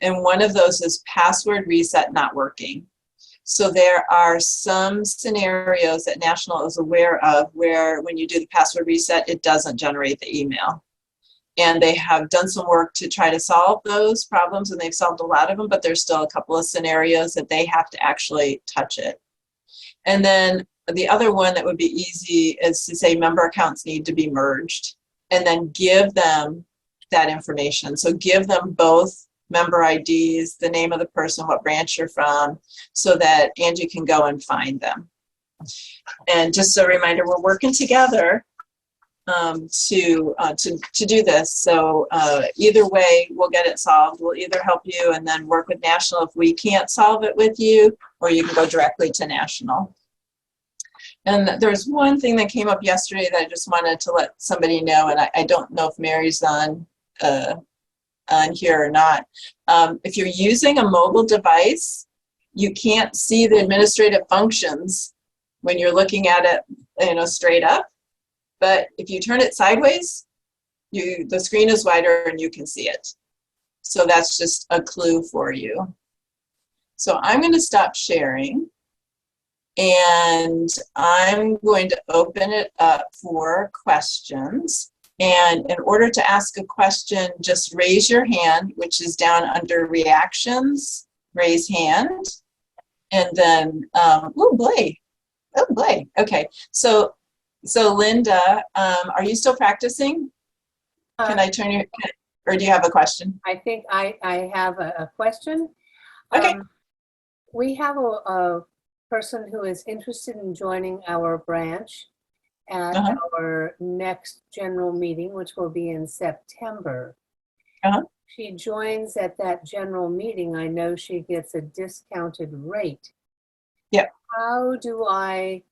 And one of those is password reset not working. So there are some scenarios that National is aware of where when you do the password reset, it doesn't generate the email. And they have done some work to try to solve those problems, and they've solved a lot of them, but there's still a couple of scenarios that they have to actually touch it. And then the other one that would be easy is to say member accounts need to be merged, and then give them that information. So give them both member IDs, the name of the person, what branch you're from, so that Angie can go and find them. And just a reminder, we're working together to do this. So either way, we'll get it solved. We'll either help you and then work with National if we can't solve it with you, or you can go directly to National. And there's one thing that came up yesterday that I just wanted to let somebody know, and I don't know if Mary's on here or not. If you're using a mobile device, you can't see the administrative functions when you're looking at it, straight up. But if you turn it sideways, the screen is wider and you can see it. So that's just a clue for you. So I'm going to stop sharing and I'm going to open it up for questions. And in order to ask a question, just raise your hand, which is down under reactions, raise hand. And then, oh boy, okay. So Linda, are you still practicing? Can I turn your, or do you have a question? I think I have a question. Okay. We have a person who is interested in joining our branch at our next general meeting, which will be in September. she joins at that general meeting, I know she gets a discounted rate. Yep. How do I,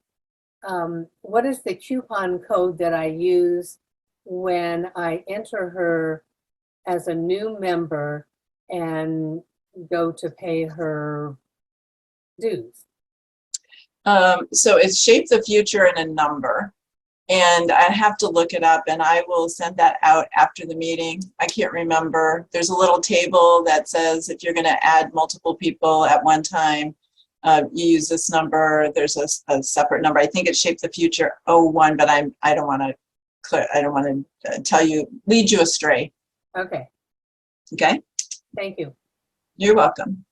what is the coupon code that I use when I enter her as a new member and go to pay her dues? So it's Shape the Future in a number. And I have to look it up, and I will send that out after the meeting. I can't remember. There's a little table that says if you're going to add multiple people at one time, you use this number. There's a separate number. I think it's Shape the Future 01, but I don't want to tell you, lead you astray. Okay. Okay. Thank you. You're welcome.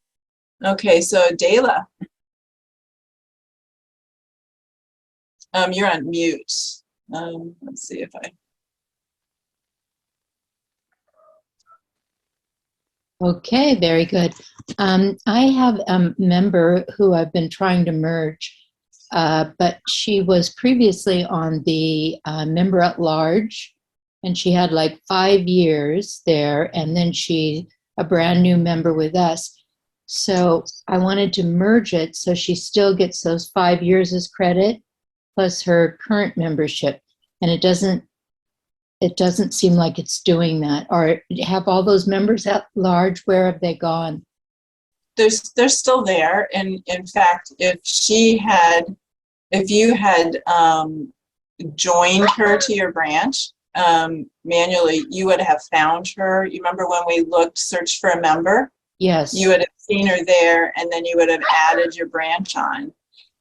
Okay, so Dayla, you're on mute. Let's see if Okay, very good. I have a member who I've been trying to merge, but she was previously on the member at large, and she had like 5 years there, and then a brand new member with us. So I wanted to merge it so she still gets those 5 years as credit plus her current membership, and it doesn't seem like it's doing that. Or have all those members at large, where have they gone? they're still there. And in fact, if you had joined her to your branch manually, you would have found her. You remember when we searched for a member? Yes. You would have seen her there, and then you would have added your branch on.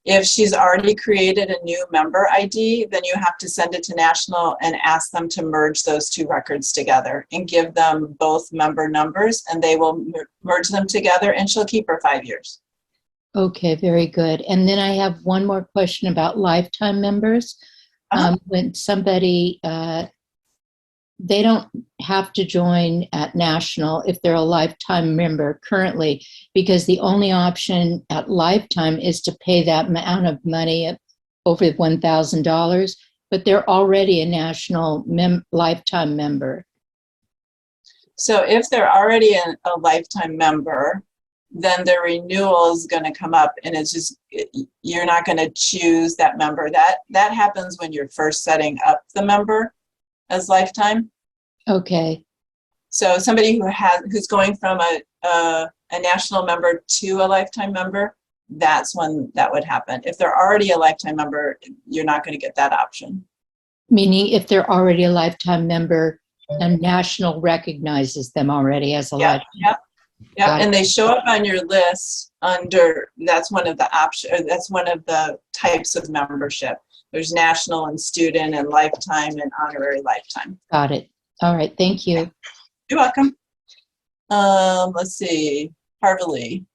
If she's already created a new member ID, then you have to send it to National and ask them to merge those two records together and give them both member numbers, and they will merge them together, and she'll keep her 5 years. Okay, very good. And then I have one more question about lifetime members. When somebody, they don't have to join at National if they're a lifetime member currently, because the only option at lifetime is to pay that amount of money over $1,000, but they're already a National lifetime member. So if they're already a lifetime member, then their renewal is going to come up, and it's just, you're not going to choose that member. That happens when you're first setting up the member as lifetime. Okay. So somebody who's going from a National member to a lifetime member, that's when that would happen. If they're already a lifetime member, you're not going to get that option. Meaning if they're already a lifetime member and National recognizes them already as a lifetime. Yeah, and they show up on your list under, that's one of the options, that's one of the types of membership. There's National and Student and Lifetime and Honorary Lifetime. Got it. All right, thank you. You're welcome. Let's see, Harvey.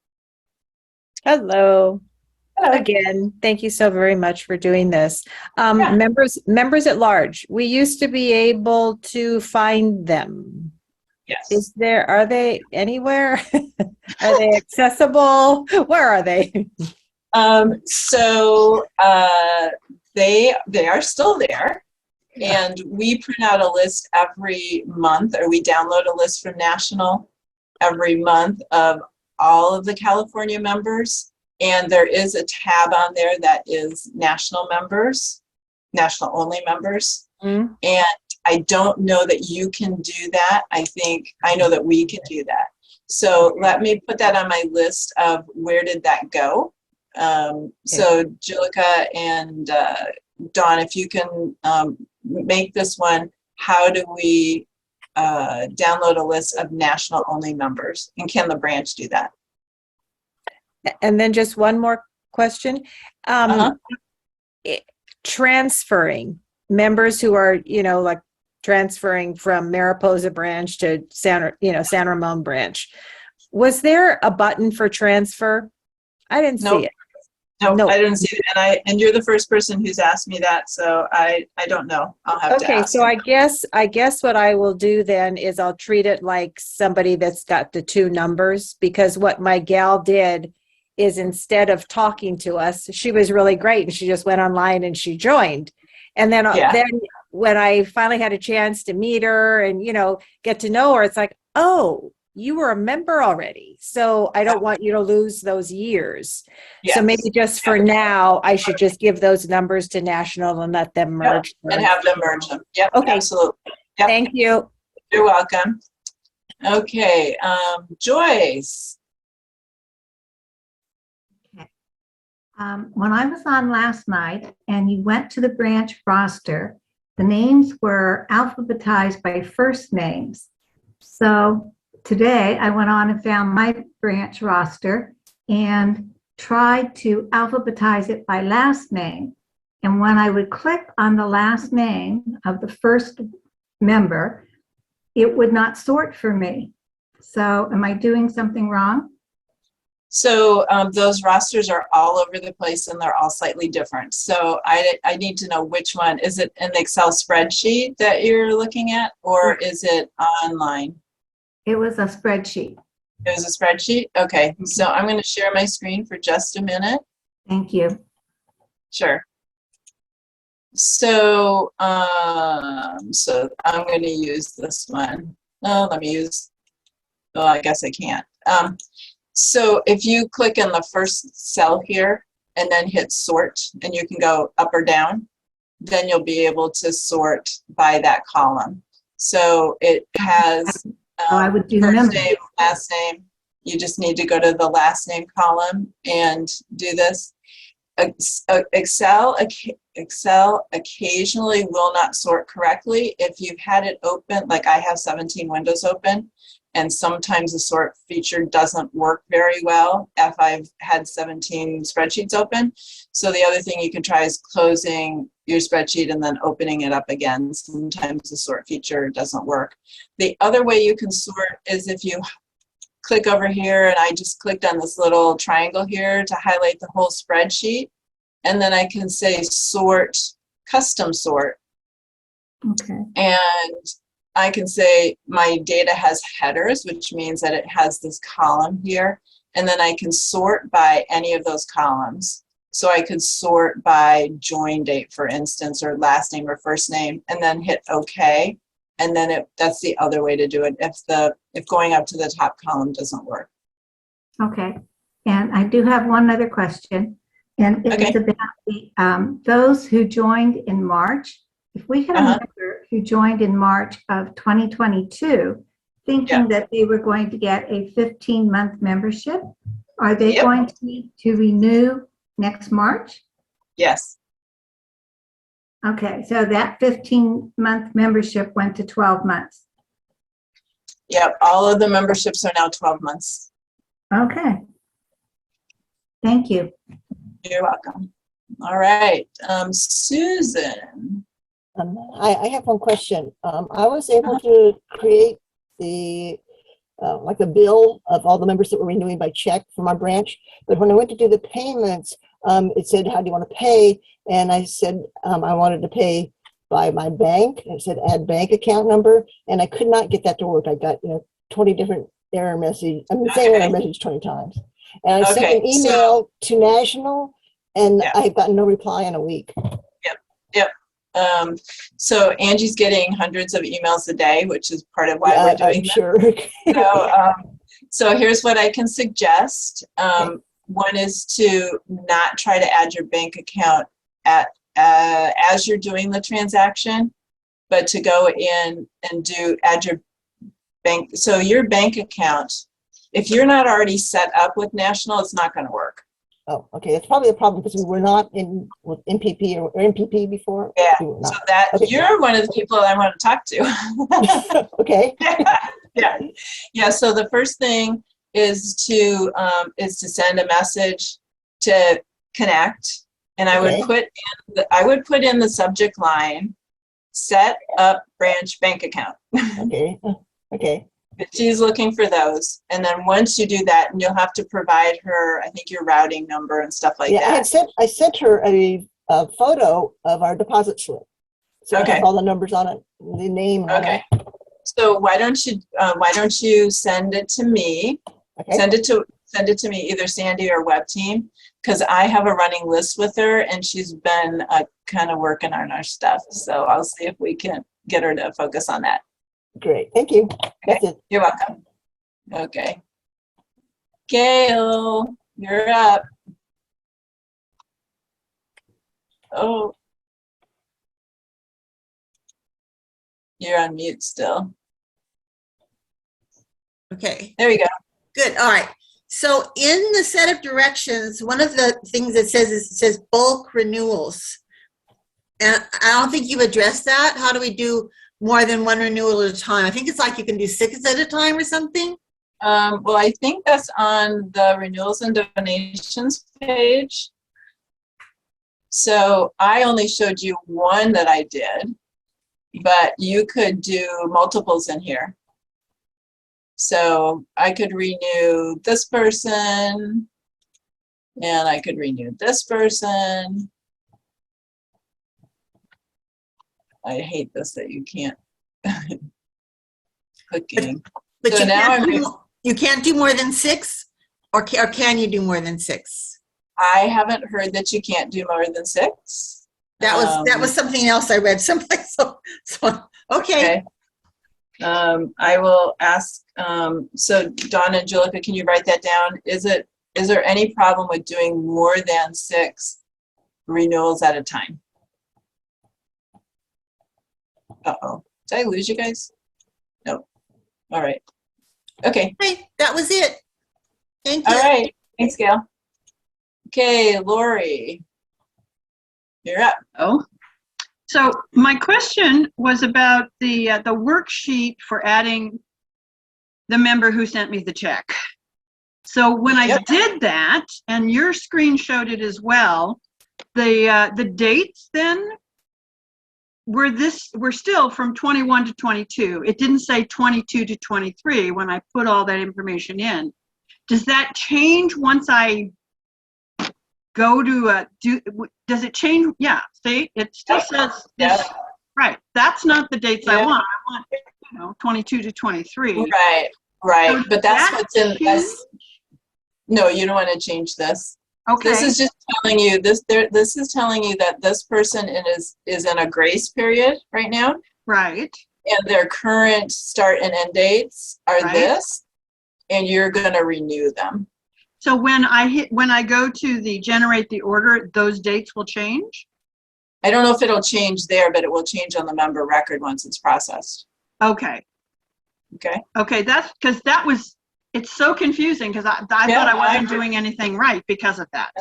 Hello. Hello. Again, thank you so very much for doing this. Yeah. Members at large, we used to be able to find them. Yes. Are they anywhere? Are they accessible? Where are they? They are still there. And we print out a list every month, or we download a list from National every month of all of the California members. And there is a tab on there that is National members, National only members. Mm-hmm. And I don't know that you can do that. I know that we can do that. So let me put that on my list of where did that go. So Julika and Dawn, if you can make this one, how do we download a list of National only members? And can the branch do that? And then just one more question. Transferring members who are, like transferring from Mariposa branch to San Ramon branch. Was there a button for transfer? I didn't see it. No, I didn't see it. And you're the first person who's asked me that, so I don't know. I'll have to ask. Okay, so I guess what I will do then is I'll treat it like somebody that's got the two numbers, because what my gal did is, instead of talking to us, she was really great, and she just went online and she joined. And then when I finally had a chance to meet her and, get to know her, it's like, oh, you were a member already. So I don't want you to lose those years. So Yes. maybe just for now, I should just give those numbers to National and let them Yep, merge. and have them merge them. Yep, Okay. absolutely. Yep. Thank you. You're welcome. Okay, Joyce. When I was on last night and you went to the branch roster, the names were alphabetized by first names. So today I went on and found my branch roster and tried to alphabetize it by last name. And when I would click on the last name of the first member, it would not sort for me. So am I doing something wrong? So those rosters are all over the place and they're all slightly different. So I need to know which one. Is it an Excel spreadsheet that you're looking at, or is it online? It was a spreadsheet. It was a spreadsheet? Okay, so I'm going to share my screen for just a minute. Thank you. Sure. So, so I'm going to use this one. Oh, let me use, oh, I guess I can't. So if you click in the first cell here and then hit sort, and you can go up or down, then you'll be able to sort by that column. So it has I would do first members. name, last name. You just need to go to the last name column and do this. Excel occasionally will not sort correctly if you've had it open, like I have 17 windows open, and sometimes the sort feature doesn't work very well if I've had 17 spreadsheets open. So the other thing you can try is closing your spreadsheet and then opening it up again. Sometimes the sort feature doesn't work. The other way you can sort is if you click over here, and I just clicked on this little triangle here to highlight the whole spreadsheet, and then I can say sort, custom sort. Okay. And I can say my data has headers, which means that it has this column here, and then I can sort by any of those columns. So I could sort by join date, for instance, or last name or first name, and then hit OK. And then that's the other way to do it if going up to the top column doesn't work. Okay. And I do have one other question, and it's Okay. about the those who joined in March. If we had a member who joined in March of 2022, thinking that they were going to get a 15-month membership, are they going to need to renew next March? Yes. Okay, so that 15-month membership went to 12 months. Yep, all of the memberships are now 12 months. Okay. Thank you. You're welcome. All right, Susan. I have one question. I was able to create the like the bill of all the members that were renewing by check from our branch, but when I went to do the payments, it said, how do you want to pay? And I said I wanted to pay by my bank. It said add bank account number, and I could not get that to work. I got 20 different error message. I mean, same error message 20 times, and I sent an email to National, and I've gotten no reply in a week. Yep. So Angie's getting hundreds of emails a day, which is part of why we're doing this. Sure. So here's what I can suggest. One is to not try to add your bank account as you're doing the transaction, but to go in and add your bank. So your bank account, if you're not already set up with National, it's not going to work. Oh, okay. That's probably a problem because we were not in with MPP or MPP before. Yeah. So that you're one of the people I want to talk to. Okay. Yeah. So the first thing is to send a message to connect, and I would put in the subject line, set up branch bank account. Okay. She's looking for those, and then once you do that, and you'll have to provide her, I think, your routing number and stuff like that. I sent her a photo of our deposit slip, so it has all the numbers on it, the name. Okay. So why don't you send it to me? Okay. Send it to me, either Sandy or Web Team, because I have a running list with her, and she's been kind of working on our stuff. So I'll see if we can get her to focus on that. Great, thank you. That's it. You're welcome. Okay. Gail, you're up. Oh. You're on mute still. Okay, There we go. good. All right. So in the set of directions, one of the things it says is it says bulk renewals. And I don't think you've addressed that. How do we do more than one renewal at a time? I think it's like you can do 6 at a time or something. Well, I think that's on the renewals and donations page. So I only showed you one that I did, but you could do multiples in here. So I could renew this person, and I could renew this person. I hate this that you can't clicking. But So now you can't do more than 6, or can you do more than 6? I haven't heard that you can't do more than 6. That was something else I read someplace. So okay. I will ask, so Donna and Julika, can you write that down? Is there any problem with doing more than 6 renewals at a time? Uh-oh, did I lose you guys? No. All right. Okay. Hey, that was it. Thank you. All right. Thanks, Gail. Okay, Lori, you're up. Oh, so my question was about the worksheet for adding the member who sent me the check. So when I did that, and your screen showed it as well, the dates then were still from 21 to 22. It didn't say 22 to 23 when I put all that information in. Does that change once I go to does it change? Yeah, see, it still says this, right. That's not the dates I want. I want, 22 to 23. Right, So but that's what's in, no, you don't want to change this. Okay. This is just telling you, this is telling you that this person is in a grace period right now. Right. And their current start and end dates are Right. this, and you're going to renew them. So when I go to the generate the order, those dates will change? I don't know if it'll change there, but it will change on the member record once it's processed. Okay. Okay. Okay, that's because it's so confusing because I thought I wasn't doing anything right because of that.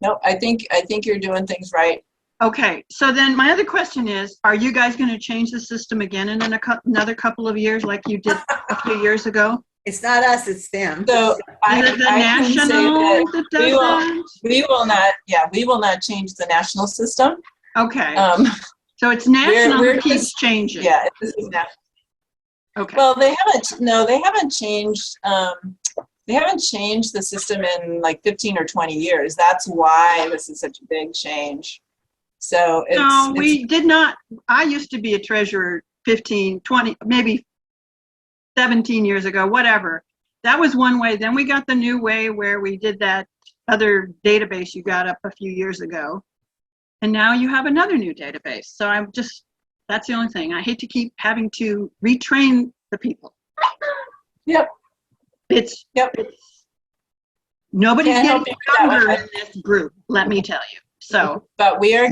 No, I think you're doing things right. Okay, so then my other question is, are you guys going to change the system again in another couple of years like you did a few years ago? It's not us, it's them. So Is it the national that does that? we will not change the national system. Okay, so it's national we're that keeps just changing. Yeah, this is national. Okay. Well, they haven't changed. They haven't changed the system in like 15 or 20 years. That's why this is such a big change. So we did not. I used to be a treasurer 15, 20, maybe 17 years ago, whatever. That was one way. Then we got the new way where we did that other database you got up a few years ago. And now you have another new database. So that's the only thing. I hate to keep having to retrain the people. Yep. Nobody's Can't getting help you younger with in this group, let me tell you. So, but we are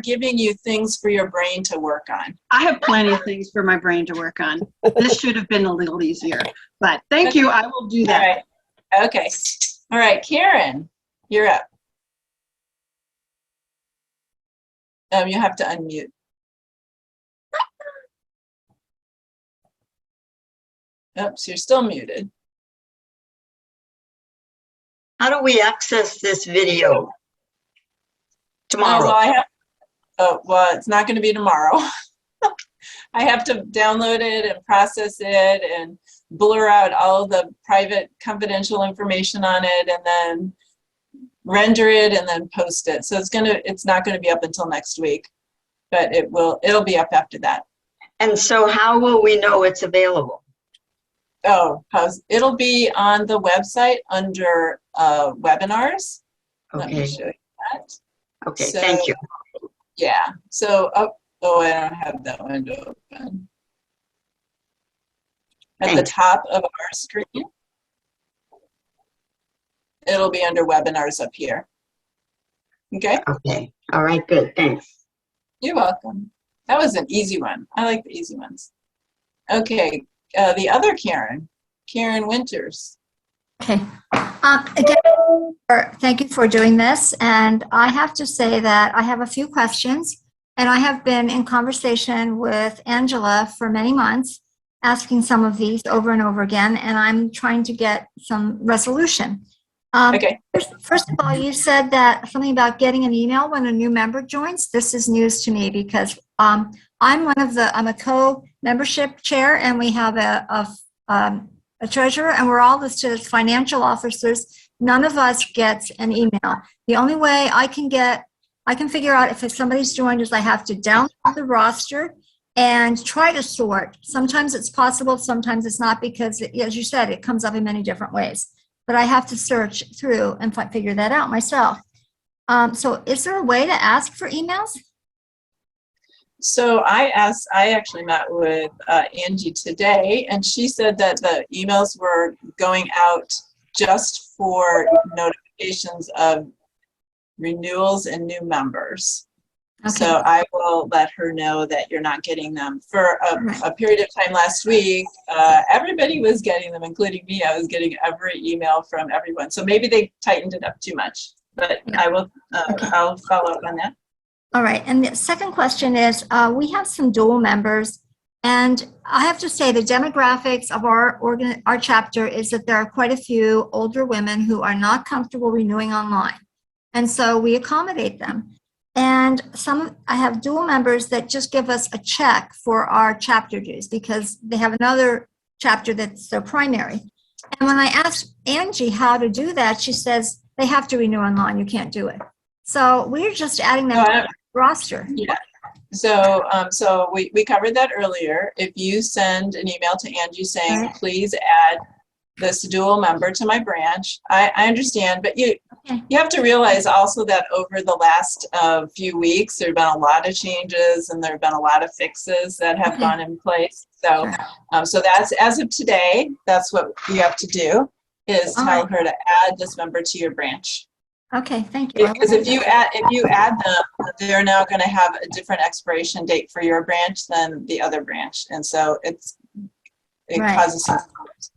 giving you things for your brain to work on. I have plenty of things for my brain to work on. This should have been a little easier, but thank you. I will do that. All right. Okay. All right, Karen, you're up. You have to unmute. Oops, you're still muted. How do we access this video tomorrow? Well, it's not going to be tomorrow. I have to download it and process it and blur out all the private confidential information on it and then render it and then post it. So it's not going to be up until next week, but it'll be up after that. And so how will we know it's available? Oh, it'll be on the website under webinars. Let me Okay, show you that. okay, So, thank you. Yeah. So, I don't have that window open. At the Thanks. top of our screen, it'll be under webinars up here. Okay, Okay. All right, good. Thanks. you're welcome. That was an easy one. I like the easy ones. Okay, the other Karen, Karen Winters. Okay. Again, thank you for doing this. And I have to say that I have a few questions, and I have been in conversation with Angela for many months, asking some of these over and over again, and I'm trying to get some resolution. Okay. First of all, you said that something about getting an email when a new member joins. This is news to me because I'm a co-membership chair, and we have a treasurer, and we're all listed as financial officers. None of us gets an email. The only way I can figure out if somebody's joined is I have to download the roster and try to sort. Sometimes it's possible, sometimes it's not, because as you said, it comes up in many different ways. But I have to search through and figure that out myself. So is there a way to ask for emails? So I actually met with Angie today, and she said that the emails were going out just for notifications of renewals and new members. Okay. So I will let her know that you're not getting them. For a period of time last week, everybody was getting them, including me. I was getting every email from everyone. So maybe they tightened it up too much, but Yeah. I will, I'll follow up on that. All right. And the second question is, we have some dual members, and I have to say the demographics of our chapter is that there are quite a few older women who are not comfortable renewing online. And so we accommodate them. And I have dual members that just give us a check for our chapter dues because they have another chapter that's their primary. And when I asked Angie how to do that, she says they have to renew online. You can't do it. So we're just adding them to the roster. Yeah. So we covered that earlier. If you send an email to Angie saying, Right. please add this dual member to my branch, I understand, but you have to realize also that over the last few weeks, there have been a lot of changes and there have been a lot of fixes that have gone in place. So, so that's, as of today, that's what you have to do, is tell her to add this member to your branch. Okay, thank you. Because if you add them, they're now going to have a different expiration date for your branch than the other branch, and so it causes some problems.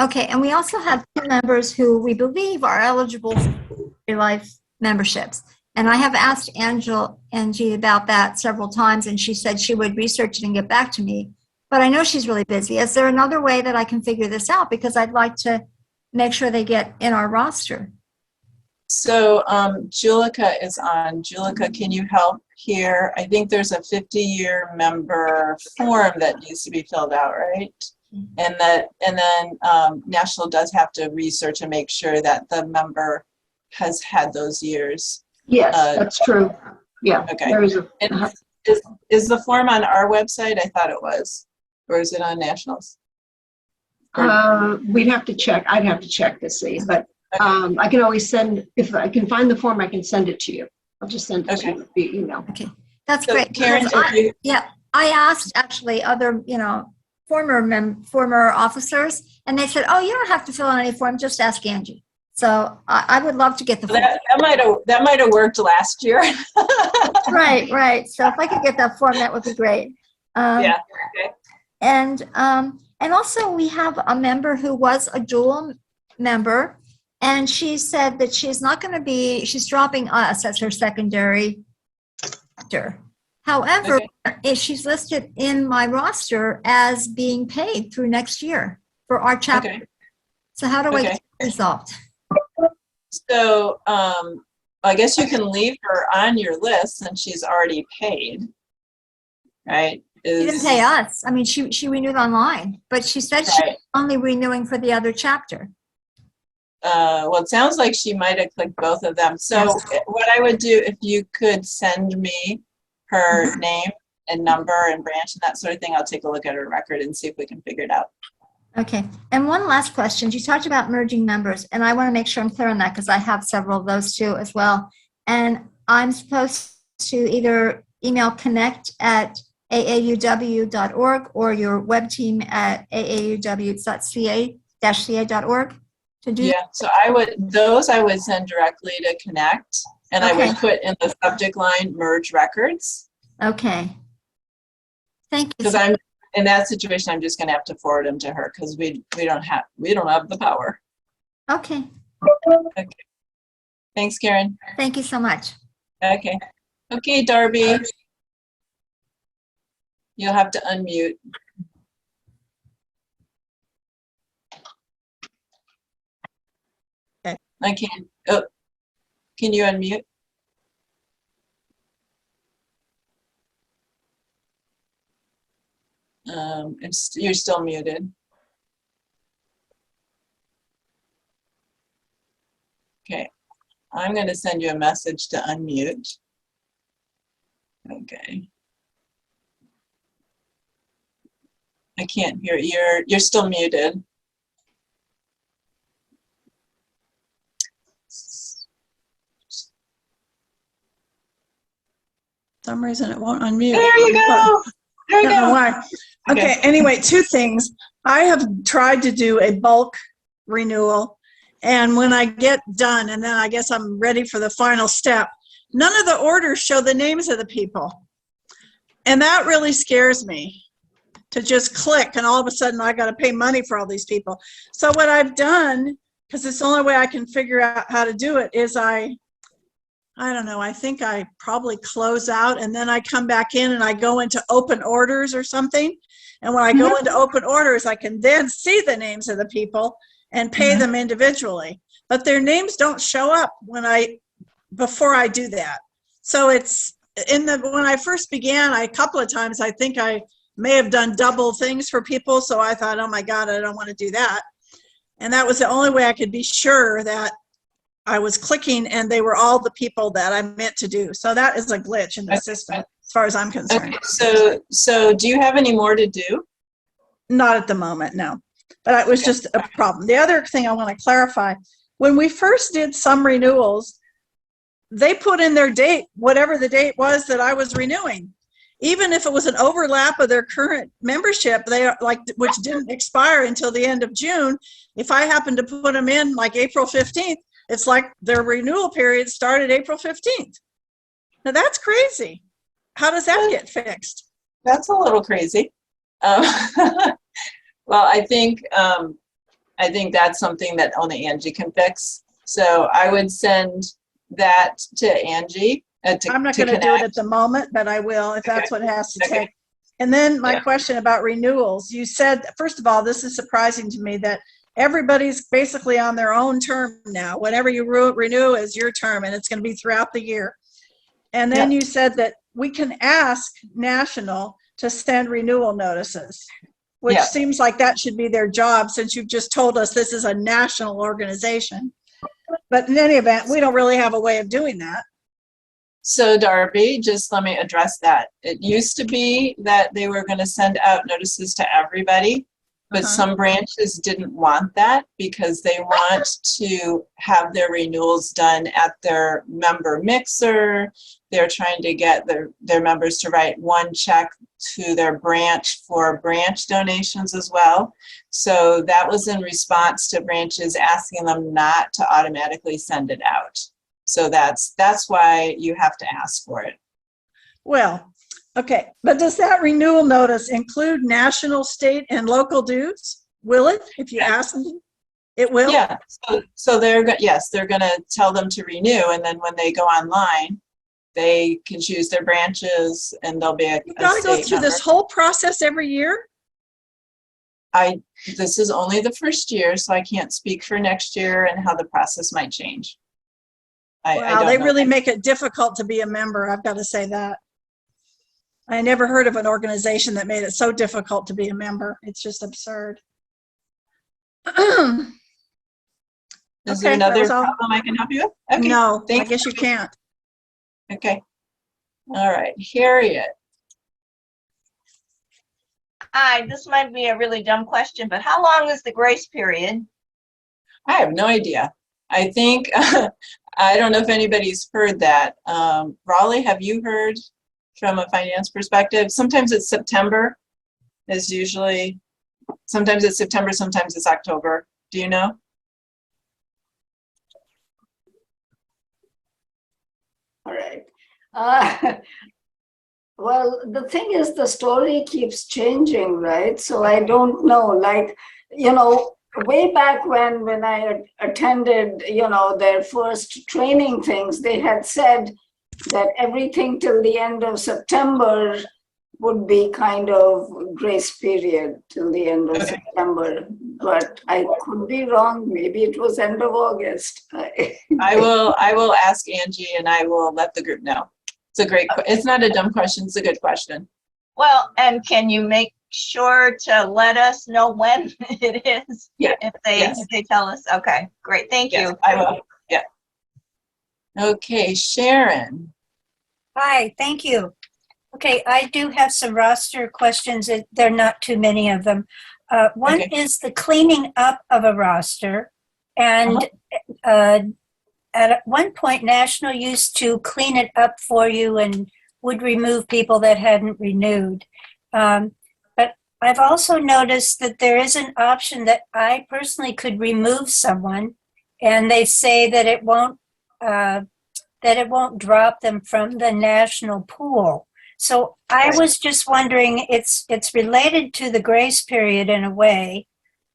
Okay, and we also have two members who we believe are eligible for life memberships. And I have asked Angie about that several times, and she said she would research it and get back to me. But I know she's really busy. Is there another way that I can figure this out? Because I'd like to make sure they get in our roster. So Julica is on. Julica, can you help here? I think there's a 50-year member form that needs to be filled out, right? And then National does have to research and make sure that the member has had those years. Yes, that's true. Yeah. Okay. There is a, Is the form on our website? I thought it was. Or is it on National's? we'd have to check. I'd have to check to see, but I can always send, if I can find the form, I can send it to you. I'll just send it to you via email. Okay, that's So, great. Karen, Because I asked actually other, former officers, and they said, "Oh, you don't have to fill out any form. Just ask Angie." So I would love to get the form. that might have worked last year. Right. So if I could get that form, that would be great. Yeah. Okay. And also we have a member who was a dual member, and she said that she's not going to be, she's dropping us as her secondary chapter. However, she's listed in my roster as being paid through next year for our chapter. Okay. So how do I get that resolved? So I guess you can leave her on your list since she's already paid, right? She didn't pay us. I mean, she renewed online, but she said she's only renewing for the other chapter. Well, it sounds like she might have clicked both of them. So what I would do, if you could send me her name and number and branch and that sort of thing, I'll take a look at her record and see if we can figure it out. Okay. And one last question. You talked about merging members, and I want to make sure I'm clear on that because I have several of those too as well. And I'm supposed to either email connect at aauw.org or your web team at aauw.ca-ca.org to do? Yeah, so I would send directly to Connect, and I would Okay. put in the subject line, merge records. Okay. Thank you. Because I'm in that situation, I'm just gonna have to forward them to her because we don't have the power. Okay. Okay. Thanks, Karen. Thank you so much. Okay. Okay, Darby. You'll have to unmute. Okay. I can't. Oh, can you unmute? You're still muted. Okay, I'm going to send you a message to unmute. Okay. I can't hear you. You're still muted. For some reason it won't unmute. There you go. There you Don't know go. why. Okay. Okay, anyway, two things. I have tried to do a bulk renewal, and when I get done, and then I guess I'm ready for the final step, none of the orders show the names of the people. And that really scares me, to just click and all of a sudden I got to pay money for all these people. So what I've done, because it's the only way I can figure out how to do it, is I don't know, I think I probably close out and then I come back in and I go into open orders or something. And when I go into open orders, I can then see the names of the people and pay them individually. But their names don't show up before I do that. So it's when I first began, a couple of times, I think I may have done double things for people. So I thought, oh my God, I don't want to do that. And that was the only way I could be sure that I was clicking and they were all the people that I meant to do. So that is a glitch in the system as far as I'm concerned. Okay, so do you have any more to do? Not at the moment, no. But it was just a problem. The other thing I want to clarify, when we first did some renewals, they put in their date, whatever the date was that I was renewing. Even if it was an overlap of their current membership, which didn't expire until the end of June, if I happened to put them in like April 15th, it's like their renewal period started April 15th. Now that's crazy. How does that get fixed? That's a little crazy. Well, I think that's something that only Angie can fix. So I would send that to Angie. I'm not going to do it at the moment, but I will if that's what it has to take. And then my question about renewals. You said, first of all, this is surprising to me that everybody's basically on their own term now. Whenever you renew is your term, and it's going to be throughout the year. And then you said that we can ask National to send renewal notices, which seems like that should be their job since you've just told us this is a national organization. But in any event, we don't really have a way of doing that. So Darby, just let me address that. It used to be that they were going to send out notices to everybody, but some branches didn't want that because they want to have their renewals done at their member mixer. They're trying to get their members to write one check to their branch for branch donations as well. So that was in response to branches asking them not to automatically send it out. So that's why you have to ask for it. Well, okay, but does that renewal notice include national, state, and local dues? Will it, if you ask them? It will? Yeah, so they're going to tell them to renew, and then when they go online, they can choose their branches, and they'll be a You gotta go through this whole process every year? This is only the first year, so I can't speak for next year and how the process might change. Wow, they really make it difficult to be a member. I've got to say that. I never heard of an organization that made it so difficult to be a member. It's just absurd. Is there another problem I can help you with? Okay. No, I guess you can't. Okay. All right, Harriet. Hi, this might be a really dumb question, but how long is the grace period? I have no idea. I think, I don't know if anybody's heard that. Raleigh, have you heard? from a finance perspective. Sometimes it's September is usually, sometimes it's September, sometimes it's October. Do you know? All right. Well, the thing is, the story keeps changing, right? So I don't know, like, way back when I attended, their first training things, they had said that everything till the end of September would be kind of grace period till the end of September. But I could be wrong. Maybe it was end of August. I will ask Angie and I will let the group know. It's not a dumb question, it's a good question. Well, and can you make sure to let us know when it is? Yeah. If they tell us. Okay, great. Thank you. I will. Yeah. Okay, Sharon. Hi, thank you. Okay, I do have some roster questions. There are not too many of them. One is the cleaning up of a roster. And at one point, National used to clean it up for you and would remove people that hadn't renewed. But I've also noticed that there is an option that I personally could remove someone, and they say that it won't drop them from the national pool. So I was just wondering, it's related to the grace period in a way,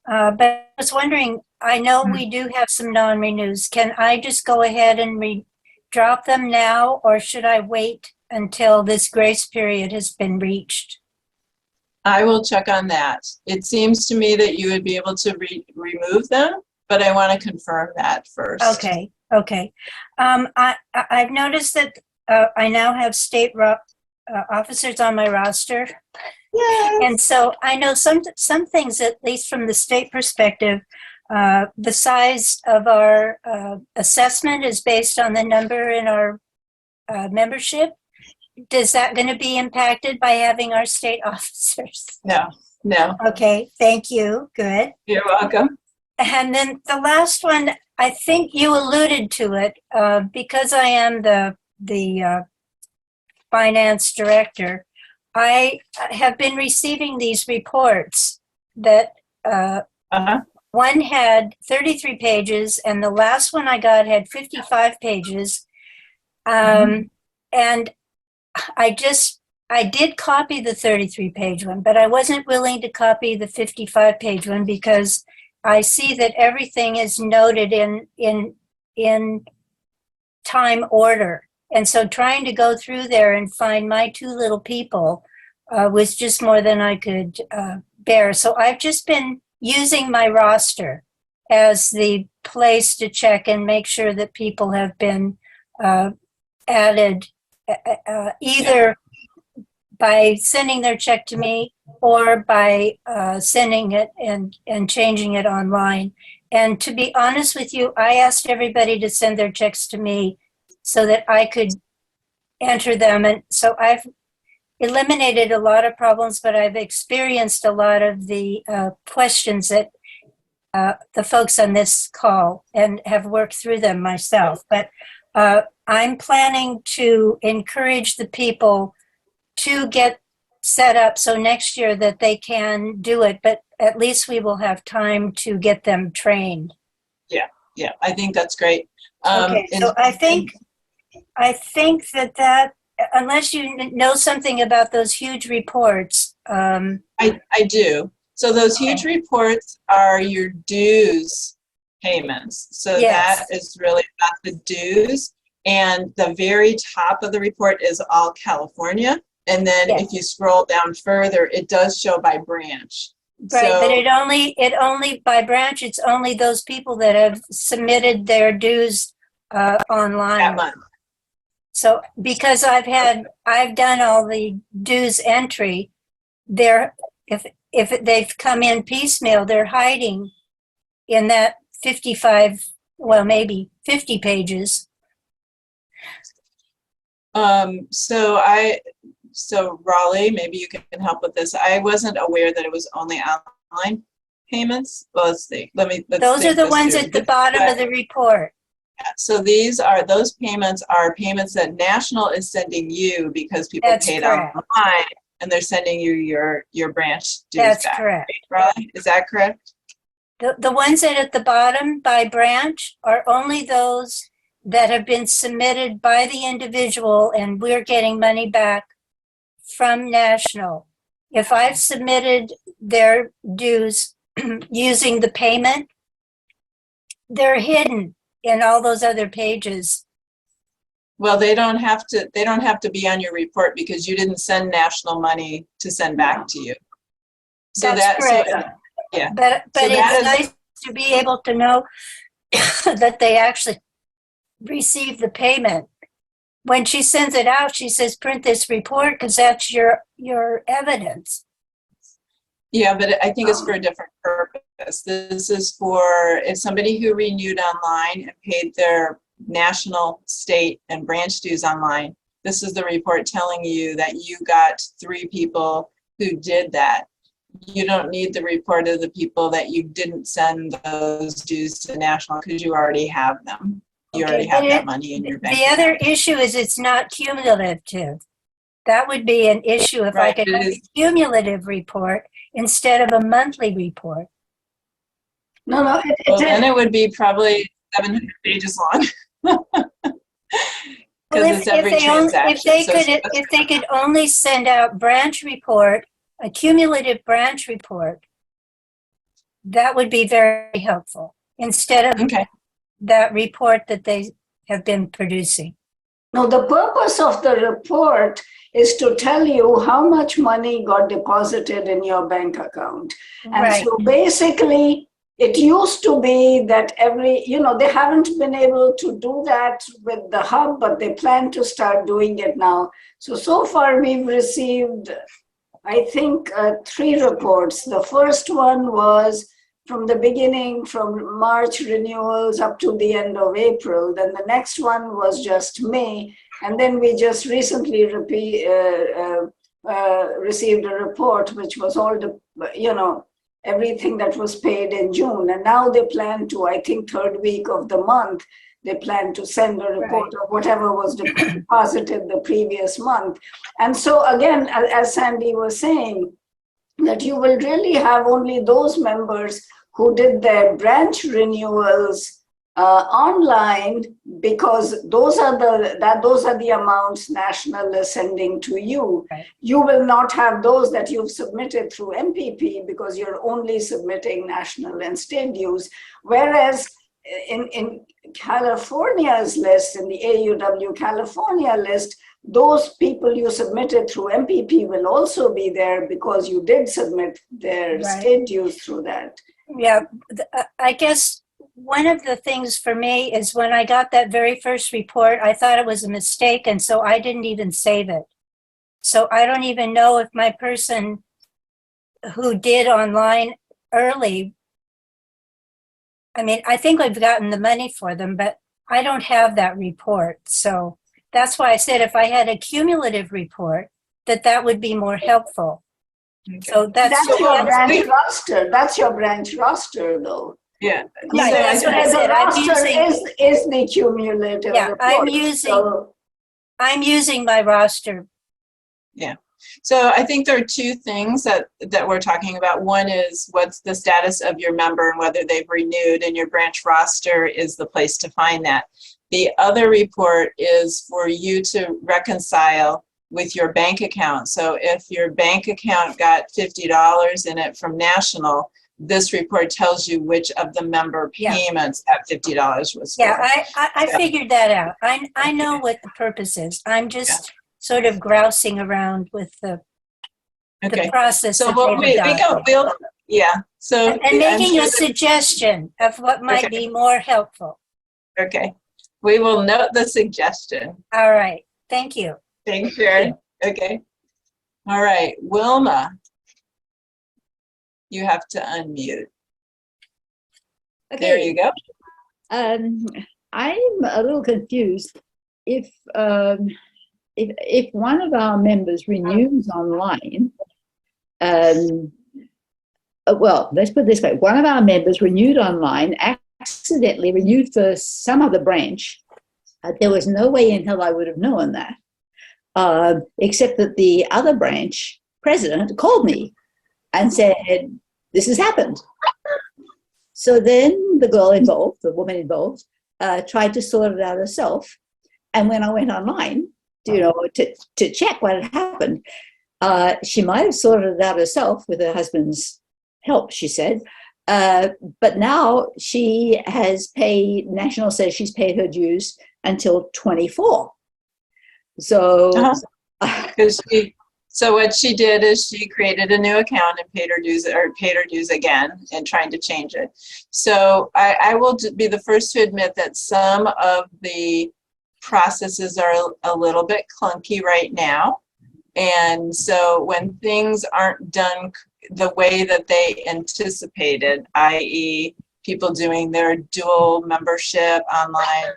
but I was wondering, I know we do have some non-renews. Can I just go ahead and drop them now, or should I wait until this grace period has been reached? I will check on that. It seems to me that you would be able to remove them, but I want to confirm that first. Okay. I've noticed that I now have state officers on my roster. Yes. And so I know some things, at least from the state perspective, the size of our assessment is based on the number in our membership. Is that going to be impacted by having our state officers? No. Okay, thank you. Good. You're welcome. And then the last one, I think you alluded to it, because I am the finance director. I have been receiving these reports that one had 33 pages and the last one I got had 55 pages. And I did copy the 33-page one, but I wasn't willing to copy the 55-page one because I see that everything is noted in time order. And so trying to go through there and find my two little people was just more than I could bear. So I've just been using my roster as the place to check and make sure that people have been added either by sending their check to me or by sending it and changing it online. And to be honest with you, I asked everybody to send their checks to me so that I could enter them. And so I've eliminated a lot of problems, but I've experienced a lot of the questions that the folks on this call and have worked through them myself. But I'm planning to encourage the people to get set up so next year that they can do it, but at least we will have time to get them trained. Yeah, I think that's great. Okay, so I think that unless you know something about those huge reports. I do. So those huge reports are your dues payments. So that is really about the dues. And the very top of the report is all California. And then if you scroll down further, it does show by branch. Right, but it only by branch, it's only those people that have submitted their dues online. That month. So because I've done all the dues entry, if they've come in piecemeal, they're hiding in that 55, well, maybe 50 pages. So Raleigh, maybe you can help with this. I wasn't aware that it was only online payments. Well, let's see. Those are the ones at the bottom of the report. So those payments are payments that National is sending you because people That's paid correct. online, and they're sending you your branch dues That's back. correct. Right, Raleigh? Is that correct? The ones that at the bottom by branch are only those that have been submitted by the individual, and we're getting money back from National. If I've submitted their dues using the payment, they're hidden in all those other pages. Well, they don't have to be on your report because you didn't send National money to send back to you. So That's correct. Yeah. But So it's nice to be able to know that they actually receive the payment. When she sends it out, she says, print this report because that's your evidence. Yeah, but I think it's for a different purpose. This is for if somebody who renewed online and paid their national, state, and branch dues online, this is the report telling you that you got 3 people who did that. You don't need the report of the people that you didn't send those dues to National because you already have them. You already have that money in your bank. The other issue is it's not cumulative. That would be an issue if I could have a cumulative report instead of a monthly report. No, Well, then it would be probably 700 pages long. Because it's every transaction. If they could only send out branch report, a cumulative branch report, that would be very helpful instead of that report that they have been producing. No, the purpose of the report is to tell you how much money got deposited in your bank account. And so basically, it used to be that they haven't been able to do that with the hub, but they plan to start doing it now. So far we've received, I think, 3 reports. The first one was from the beginning, from March renewals up to the end of April. Then the next one was just May. And then we just recently received a report, which was all everything that was paid in June. And now they plan to, I think, 3rd week of the month, they plan to send a report of whatever was deposited the previous month. And so again, as Sandy was saying, that you will really have only those members who did their branch renewals online, because those are the amounts National is sending to you. You will not have those that you've submitted through MPP because you're only submitting national and state dues. Whereas in California's list, in the AUW California list, those people you submitted through MPP will also be there because you did submit their state dues through that. Yeah, I guess one of the things for me is when I got that very first report, I thought it was a mistake, and so I didn't even save it. So I don't even know if my person who did online early, I mean, I think I've gotten the money for them, but I don't have that report. So that's why I said if I had a cumulative report, that would be more helpful. So that's your branch roster. That's your branch roster, though. Yeah. Yeah, that's what I said. The roster is the cumulative report. I'm using my roster. Yeah. So I think there are 2 things that we're talking about. One is what's the status of your member and whether they've renewed, and your branch roster is the place to find that. The other report is for you to reconcile with your bank account. So if your bank account got $50 in it from National, this report tells you which of the member payments that $50 was for. Yeah, I figured that out. I know what the purpose is. I'm just sort of grousing around with the process. So we'll So and making a suggestion of what might be more helpful. Okay, we will note the suggestion. All right, thank you. Thanks, Sharon. Okay. All right, Wilma, you have to unmute. Okay. There you go. I'm a little confused. If one of our members renews online, well, let's put it this way: one of our members renewed online accidentally renewed for some other branch. There was no way in hell I would have known that, except that the other branch president called me and said, this has happened. So then the girl involved, the woman involved, tried to sort it out herself. And when I went online, to check what had happened, she might have sorted it out herself with her husband's help, she said. But now she has paid, National says she's paid her dues until 24. So, So what she did is she created a new account and paid her dues again and trying to change it. So I will be the first to admit that some of the processes are a little bit clunky right now. And so when things aren't done the way that they anticipated, i.e. people doing their dual membership online,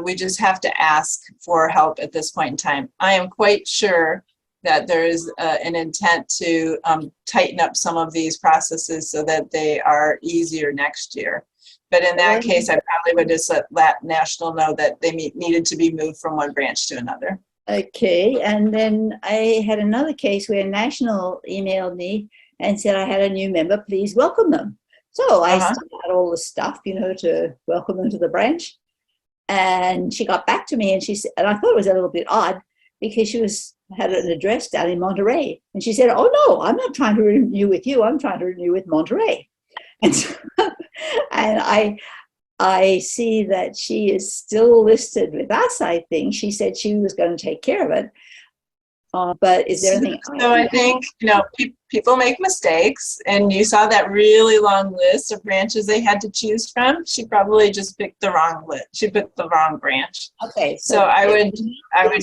we just have to ask for help at this point in time. I am quite sure that there is an intent to tighten up some of these processes so that they are easier next year. But in that case, I probably would just let National know that they needed to be moved from one branch to another. okay. And then I had another case where National emailed me and said I had a new member, please welcome them. So I sent out all the stuff, to welcome them to the branch. And she got back to me and she said, and I thought it was a little bit odd because she had an address down in Monterey. And she said, oh no, I'm not trying to renew with you. I'm trying to renew with Monterey. And so, and I see that she is still listed with us, I think. She said she was going to take care of it. But is there anything? So I think, people make mistakes, and you saw that really long list of branches they had to choose from. She probably just picked the wrong list. She picked the wrong branch. Okay. So I would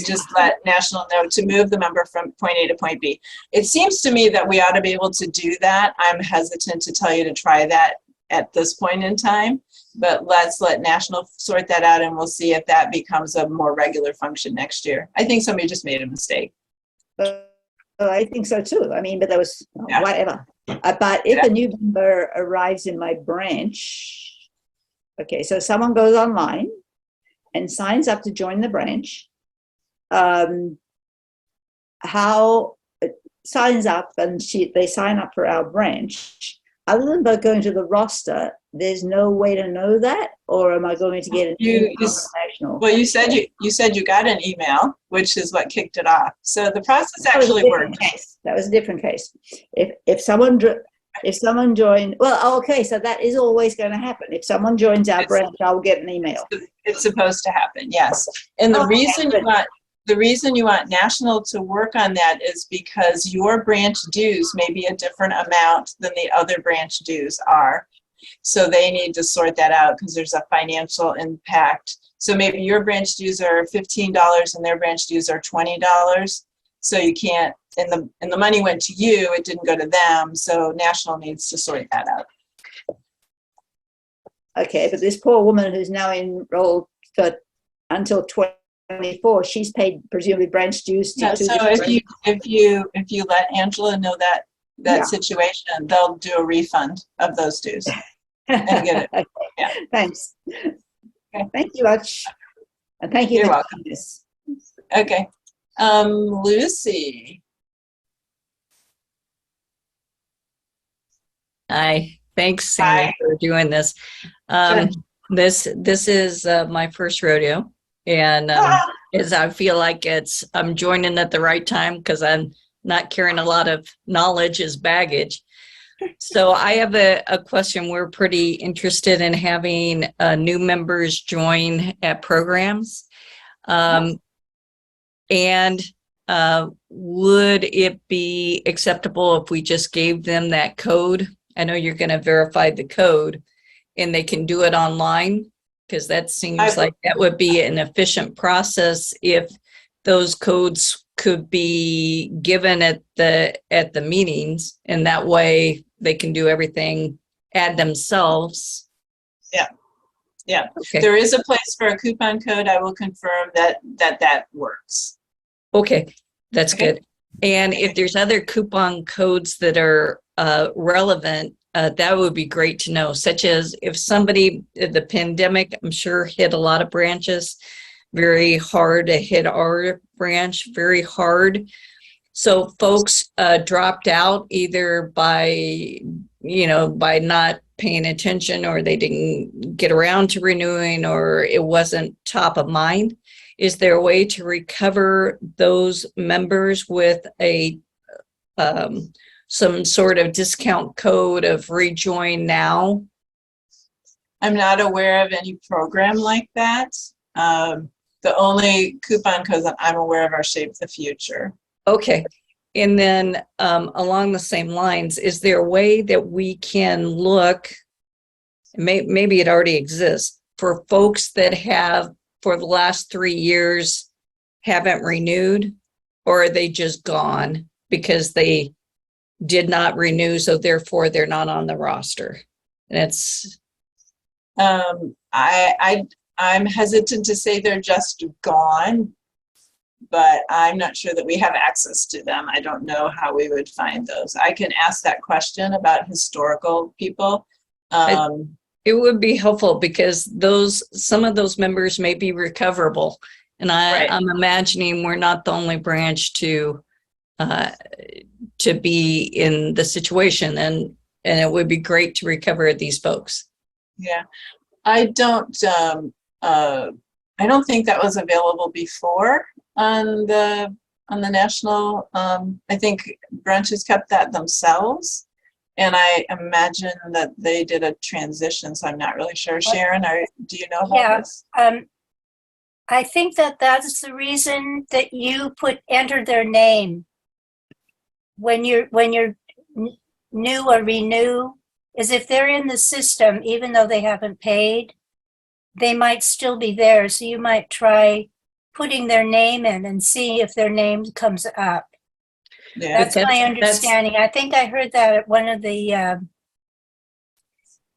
just let National know to move the member from point A to point B. It seems to me that we ought to be able to do that. I'm hesitant to tell you to try that at this point in time, but let's let National sort that out, and we'll see if that becomes a more regular function next year. I think somebody just made a mistake. I think so too. I mean, but that was whatever. But if a new member arrives in my branch, okay, so someone goes online and signs up to join the branch. How signs up and they sign up for our branch. Other than by going to the roster, there's no way to know that, or am I going to get an email from National? Well, you said you got an email, which is what kicked it off. So the process actually worked. That was a different case. If someone joined, well, okay, so that is always going to happen. If someone joins our branch, I will get an email. It's supposed to happen, yes. And the reason you want National to work on that is because your branch dues may be a different amount than the other branch dues are. So they need to sort that out because there's a financial impact. So maybe your branch dues are $15 and their branch dues are $20. So you can't, and the money went to you, it didn't go to them. So National needs to sort that out. Okay, but this poor woman who's now enrolled until 24, she's paid presumably branch dues to. Yeah, so if you let Angela know that situation, they'll do a refund of those dues and get it. Yeah. Thanks. Okay. Thank you much. And thank you. You're welcome. Okay. Lucy. Hi. Thanks, Sandy, for doing this. Sure. This is my first rodeo, and as I feel like I'm joining at the right time because I'm not carrying a lot of knowledge as baggage. So I have a question. We're pretty interested in having new members join at programs. And would it be acceptable if we just gave them that code? I know you're going to verify the code and they can do it online, because that seems like that would be an efficient process if those codes could be given at the meetings, and that way they can do everything, add themselves. Yeah. Okay. There is a place for a coupon code. I will confirm that works. Okay, that's good. And if there's other coupon codes that are relevant, that would be great to know, such as if somebody, the pandemic, I'm sure hit a lot of branches very hard. It hit our branch very hard. So folks dropped out either by, by not paying attention, or they didn't get around to renewing, or it wasn't top of mind. Is there a way to recover those members with a some sort of discount code of rejoin now? I'm not aware of any program like that. The only coupon codes that I'm aware of are Shape the Future. Okay. And then along the same lines, is there a way that we can look, maybe it already exists, for folks that have for the last 3 years haven't renewed, or are they just gone because they did not renew, so therefore they're not on the roster? And it's I'm hesitant to say they're just gone, but I'm not sure that we have access to them. I don't know how we would find those. I can ask that question about historical people. It would be helpful because some of those members may be recoverable. And I'm imagining we're not the only branch to be in the situation, and it would be great to recover these folks. Yeah, I don't think that was available before on the national. I think branches kept that themselves, and I imagine that they did a transition. So I'm not really sure. Sharon, do you know about this? I think that's the reason that you enter their name when you're new or renew, is if they're in the system, even though they haven't paid, they might still be there. So you might try putting their name in and see if their name comes up. Yeah, that's my understanding. I think I heard that at one of the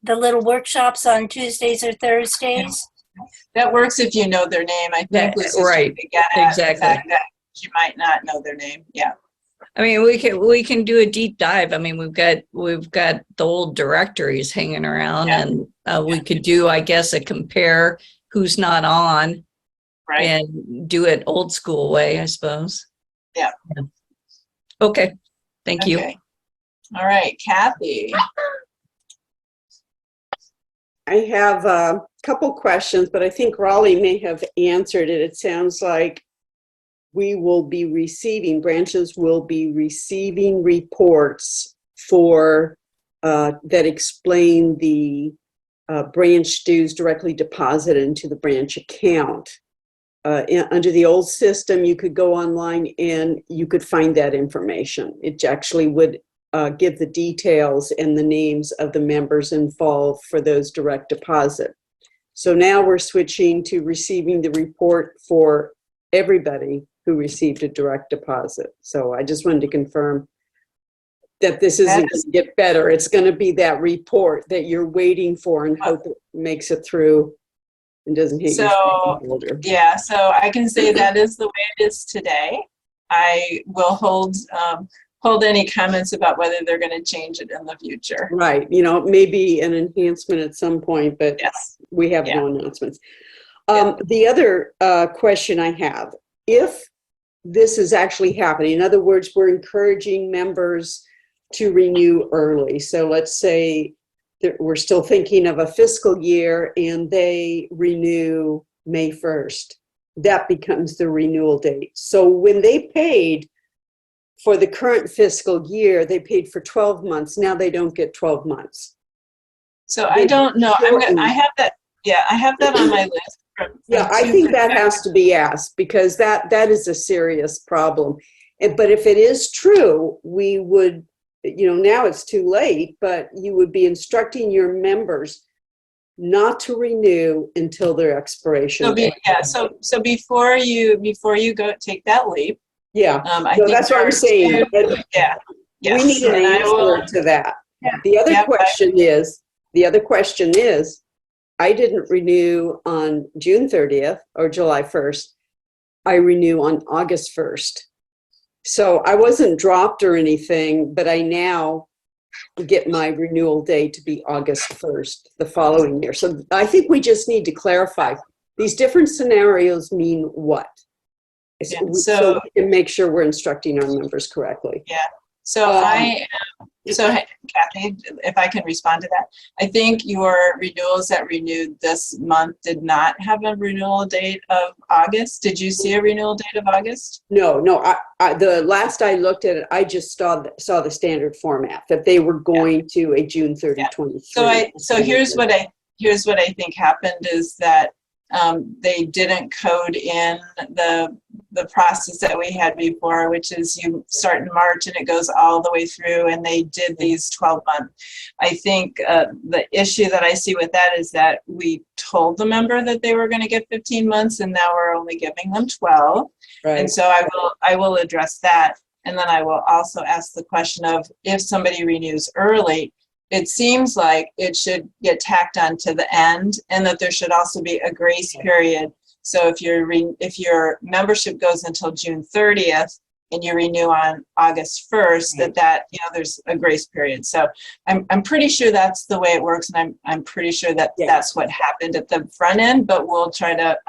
little workshops on Tuesdays or Thursdays. That works if you know their name. I think right. Exactly. That you might not know their name. Yeah. I mean, we can do a deep dive. I mean, we've got the old directories hanging around, and we could do, I guess, a compare who's not on, and do it old school way, I suppose. Yeah. Okay. Thank you. All right, Kathy. I have a couple questions, but I think Raleigh may have answered it. It sounds like branches will be receiving reports that explain the branch dues directly deposited into the branch account. Under the old system, you could go online and you could find that information. It actually would give the details and the names of the members involved for those direct deposit. So now we're switching to receiving the report for everybody who received a direct deposit. So I just wanted to confirm that this isn't going to get better. It's going to be that report that you're waiting for and hope it makes it through and doesn't hit your shoulder. Yeah, so I can say that is the way it is today. I will hold any comments about whether they're going to change it in the future. Right. Maybe an enhancement at some point, but we have no announcements. The other question I have, if this is actually happening, in other words, we're encouraging members to renew early. So let's say that we're still thinking of a fiscal year and they renew May 1st. That becomes the renewal date. So when they paid for the current fiscal year, they paid for 12 months. Now they don't get 12 months. So I don't know. I have that. Yeah, I have that on my list. I think that has to be asked because that is a serious problem. But if it is true, we would, now it's too late, but you would be instructing your members not to renew until their expiration date. So before you go take that leap. Yeah, I think that's what I'm saying. We need an answer to that. The other question is, I didn't renew on June 30th or July 1st. I renew on August 1st. So I wasn't dropped or anything, but I now get my renewal day to be August 1st the following year. So I think we just need to clarify, these different scenarios mean what? Yeah, So we can make sure we're instructing our members correctly. Yeah. So hey, Kathy, if I can respond to that, I think your renewals that renewed this month did not have a renewal date of August. Did you see a renewal date of August? No. The last I looked at it, I just saw the standard format that they were going to a June 30, 23. So here's what I think happened is that they didn't code in the process that we had before, which is you start in March and it goes all the way through, and they did these 12-month. I think the issue that I see with that is that we told the member that they were going to get 15 months, and now we're only giving them 12. Right. And so I will address that, and then I will also ask the question of if somebody renews early, it seems like it should get tacked on to the end, and that there should also be a grace period. So if your membership goes until June 30th and you renew on August 1st, that there's a grace period. So I'm pretty sure that's the way it works, and I'm pretty sure that that's what happened at the front end. But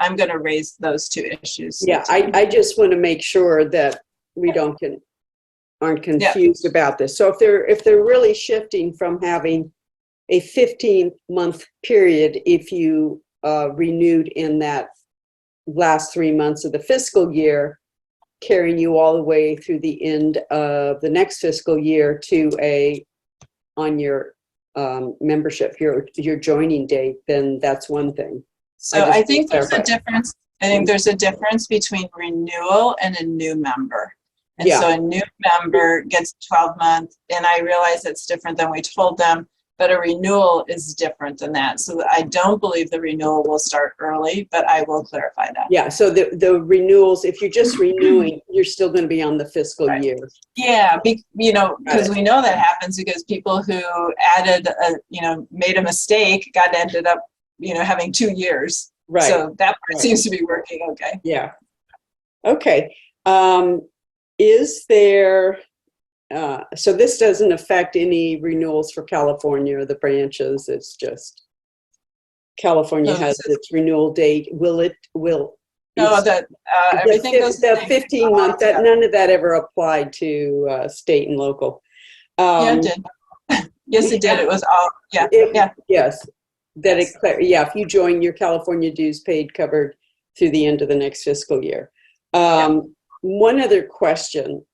I'm going to raise those two issues. Yeah, I just want to make sure that we aren't confused about this. So if they're really shifting from having a 15-month period, if you renewed in that last 3 months of the fiscal year, carrying you all the way through the end of the next fiscal year on your membership, your joining date, then that's one thing. So I think there's a difference. I think there's a difference between renewal and a new member. And so a new member gets 12 months, and I realize it's different than we told them, but a renewal is different than that. So I don't believe the renewal will start early, but I will clarify that. Yeah, so the renewals, if you're just renewing, you're still going to be on the fiscal year. Yeah, because we know that happens because people who made a mistake ended up, having 2 years. Right. So that part seems to be working okay. Yeah. Okay. Is there, so this doesn't affect any renewals for California or the branches, it's just California has its renewal date. Everything goes the 15-month, none of that ever applied to state and local. Yeah, it did. Yes, it did. It was all, Yes. If you join, your California dues paid covered through the end of the next fiscal year. One other question.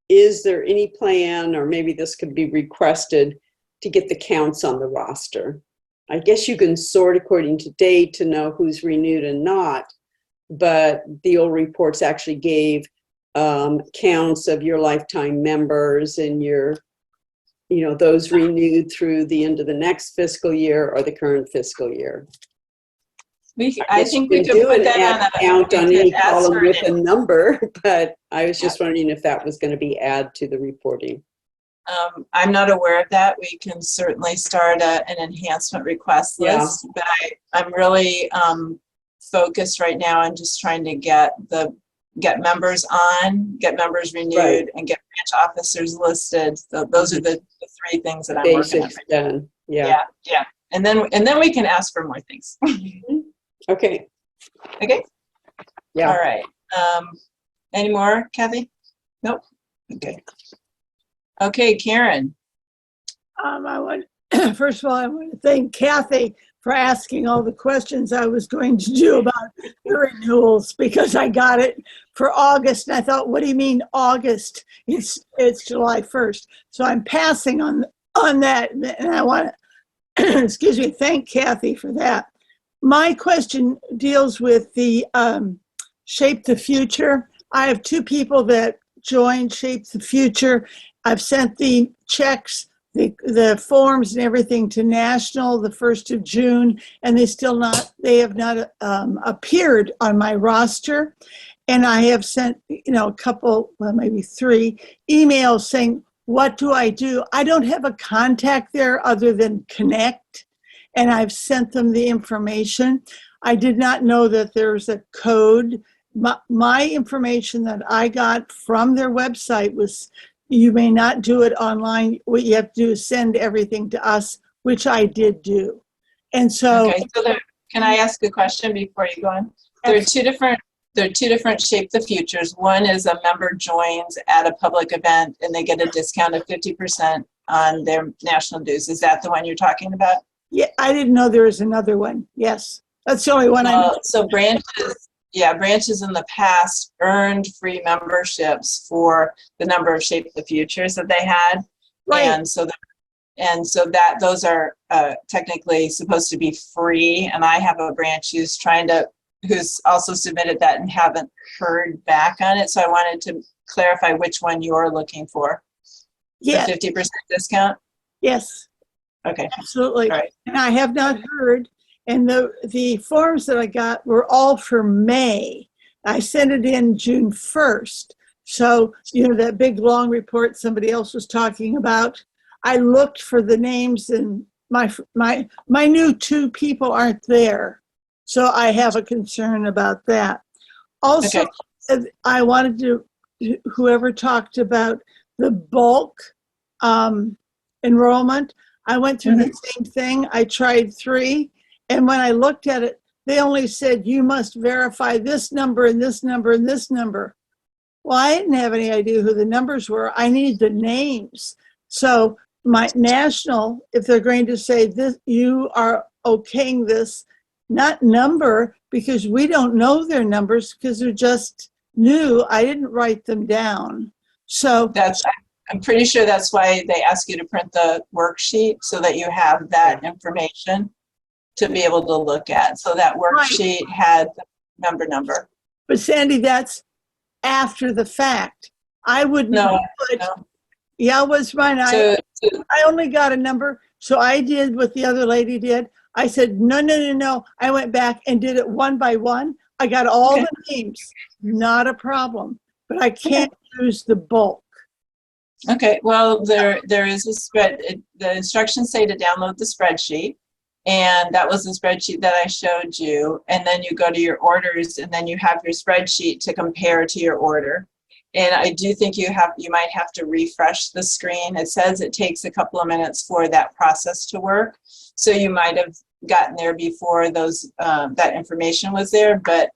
Is there any plan, or maybe this could be requested, to get the counts on the roster? I guess you can sort according to date to know who's renewed and not, but the old reports actually gave counts of your lifetime members and your, those renewed through the end of the next fiscal year or the current fiscal year. I think we could put that on count on any column with a number, but I was just wondering if that was going to be added to the reporting. I'm not aware of that. We can certainly start an enhancement request list, but I'm really focused right now on just trying to get members on, get members renewed, and get branch officers listed. So those are the 3 things that I'm working on. Basics done. Yeah. And then we can ask for more things. Okay. Yeah. All right. Any more, Kathy? Nope. Okay, Karen. First of all, I want to thank Kathy for asking all the questions I was going to do about the renewals, because I got it for August, and I thought, what do you mean August? It's July 1st. So I'm passing on that, and I want to, thank Kathy for that. My question deals with the Shape the Future. I have 2 people that joined Shape the Future. I've sent the checks, the forms and everything to National the 1st of June, and they have not appeared on my roster. And I have sent, a couple, maybe 3 emails saying, what do? I don't have a contact there other than Connect. And I've sent them the information. I did not know that there's a code. My information that I got from their website was you may not do it online. What you have to do is send everything to us, which I did do. And so, Okay, so can I ask a question before you go on? There are two different Shape the Futures. One is a member joins at a public event and they get a discount of 50% on their national dues. Is that the one you're talking about? yeah, I didn't know there was another one. Yes, that's the only one I know. So branches in the past earned free memberships for the number of Shape the Futures that they had. Right. And so that those are technically supposed to be free. And I have a branch who's also submitted that and haven't heard back on it. So I wanted to clarify which one you're looking for. Yes. The 50% discount? Yes. Okay. Absolutely. All right. And I have not heard. And the forms that I got were all for May. I sent it in June 1st. So, that big long report somebody else was talking about, I looked for the names and my new 2 people aren't there. So I have a concern about that. Also, I wanted to, whoever talked about the bulk enrollment, I went through the same thing. I tried 3. And when I looked at it, they only said, you must verify this number and this number and this number. Well, I didn't have any idea who the numbers were. I need the names. So my national, if they're going to say this, you are okaying this, not number, because we don't know their numbers because they're just new. I didn't write them down. So I'm pretty sure that's why they ask you to print the worksheet so that you have that information to be able to look at. So that worksheet had the number. But Sandy, that's after the fact. I wouldn't. No. Yeah, it was mine. I only got a number. So I did what the other lady did. I said, no. I went back and did it one by one. I got all the names. Not a problem. But I can't use the bulk. Okay, well, there is a spread. The instructions say to download the spreadsheet. And that was the spreadsheet that I showed you. And then you go to your orders and then you have your spreadsheet to compare to your order. And I do think you might have to refresh the screen. It says it takes a couple of minutes for that process to work. So you might have gotten there before that information was there, but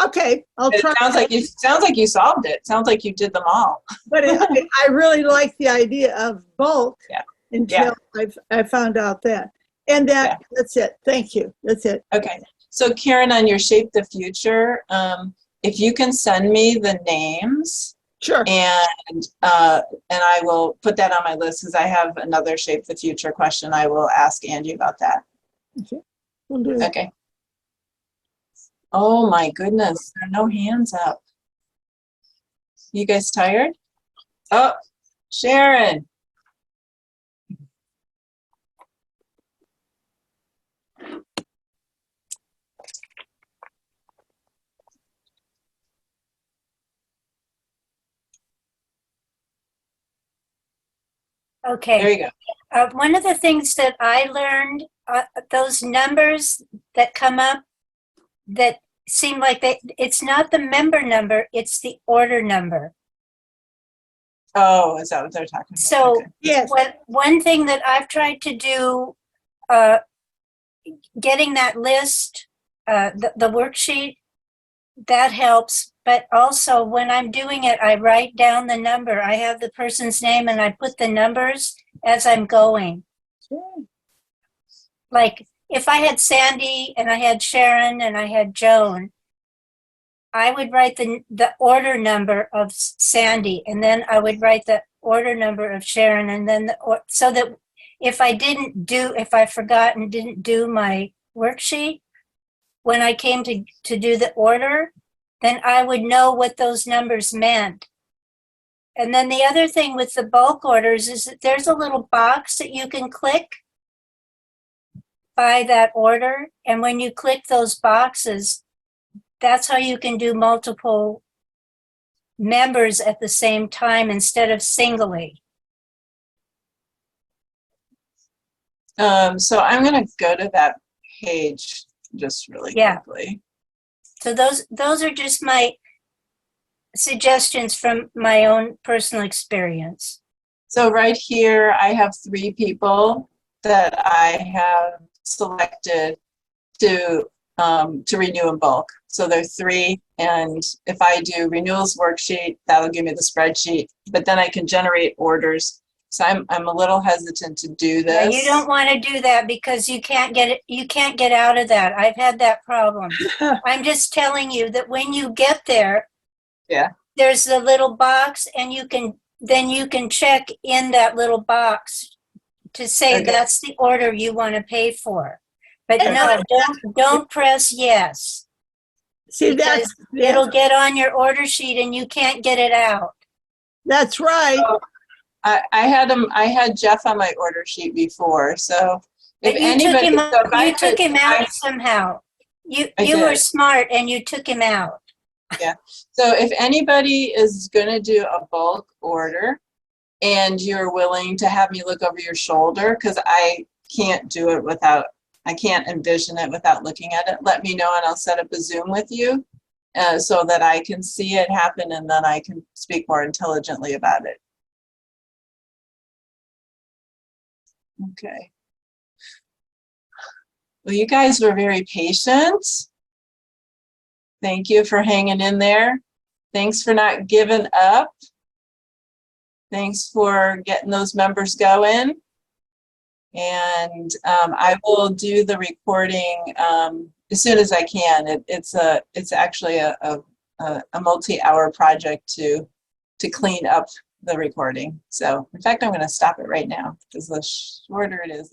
okay, I'll try. It sounds like you solved it. Sounds like you did them all. But I really like the idea of bulk until I found out that. And that's it. Thank you. That's it. Okay. So Karen, on your Shape the Future, if you can send me the names. Sure. And I will put that on my list because I have another Shape the Future question. I will ask Angie about that. Okay. We'll do it. Okay. Oh my goodness. There are no hands up. You guys tired? Oh, Sharon. Okay. There you go. One of the things that I learned, those numbers that come up that seem like it's not the member number, it's the order number. Oh, is that what they're talking about? So okay. Yes. One thing that I've tried to do, getting that list, the worksheet, that helps. But also when I'm doing it, I write down the number. I have the person's name and I put the numbers as I'm going. Sure. Like if I had Sandy and I had Sharon and I had Joan, I would write the order number of Sandy, and then I would write the order number of Sharon, and then so that if I forgot and didn't do my worksheet, when I came to do the order, then I would know what those numbers meant. And then the other thing with the bulk orders is that there's a little box that you can click by that order. And when you click those boxes, that's how you can do multiple members at the same time instead of singly. So I'm going to go to that page just really quickly. So those are just my suggestions from my own personal experience. So right here, I have 3 people that I have selected to renew in bulk. So there are 3, and if I do renewals worksheet, that'll give me the spreadsheet, but then I can generate orders. So I'm a little hesitant to do Now, this. you don't want to do that because you can't get it, you can't get out of that. I've had that problem. I'm just telling you that when you get there, Yeah. there's the little box, and you can check in that little box to say Okay. that's the order you want to pay for. But Okay. no, don't press yes. See, Because it'll get on your order sheet and you can't get it out. that's right. So, I had Jeff on my order sheet before, so if But you anybody, took him out somehow. You were did. smart and you took him out. Yeah. So if anybody is going to do a bulk order and you're willing to have me look over your shoulder, because I can't do it without, I can't envision it without looking at it, let me know and I'll set up a Zoom with you so that I can see it happen and then I can speak more intelligently about it. Okay. Well, you guys were very patient. Thank you for hanging in there. Thanks for not giving up. Thanks for getting those members going. And I will do the recording as soon as I can. It's actually a multi-hour project to clean up the recording. So in fact, I'm going to stop it right now because the shorter it is,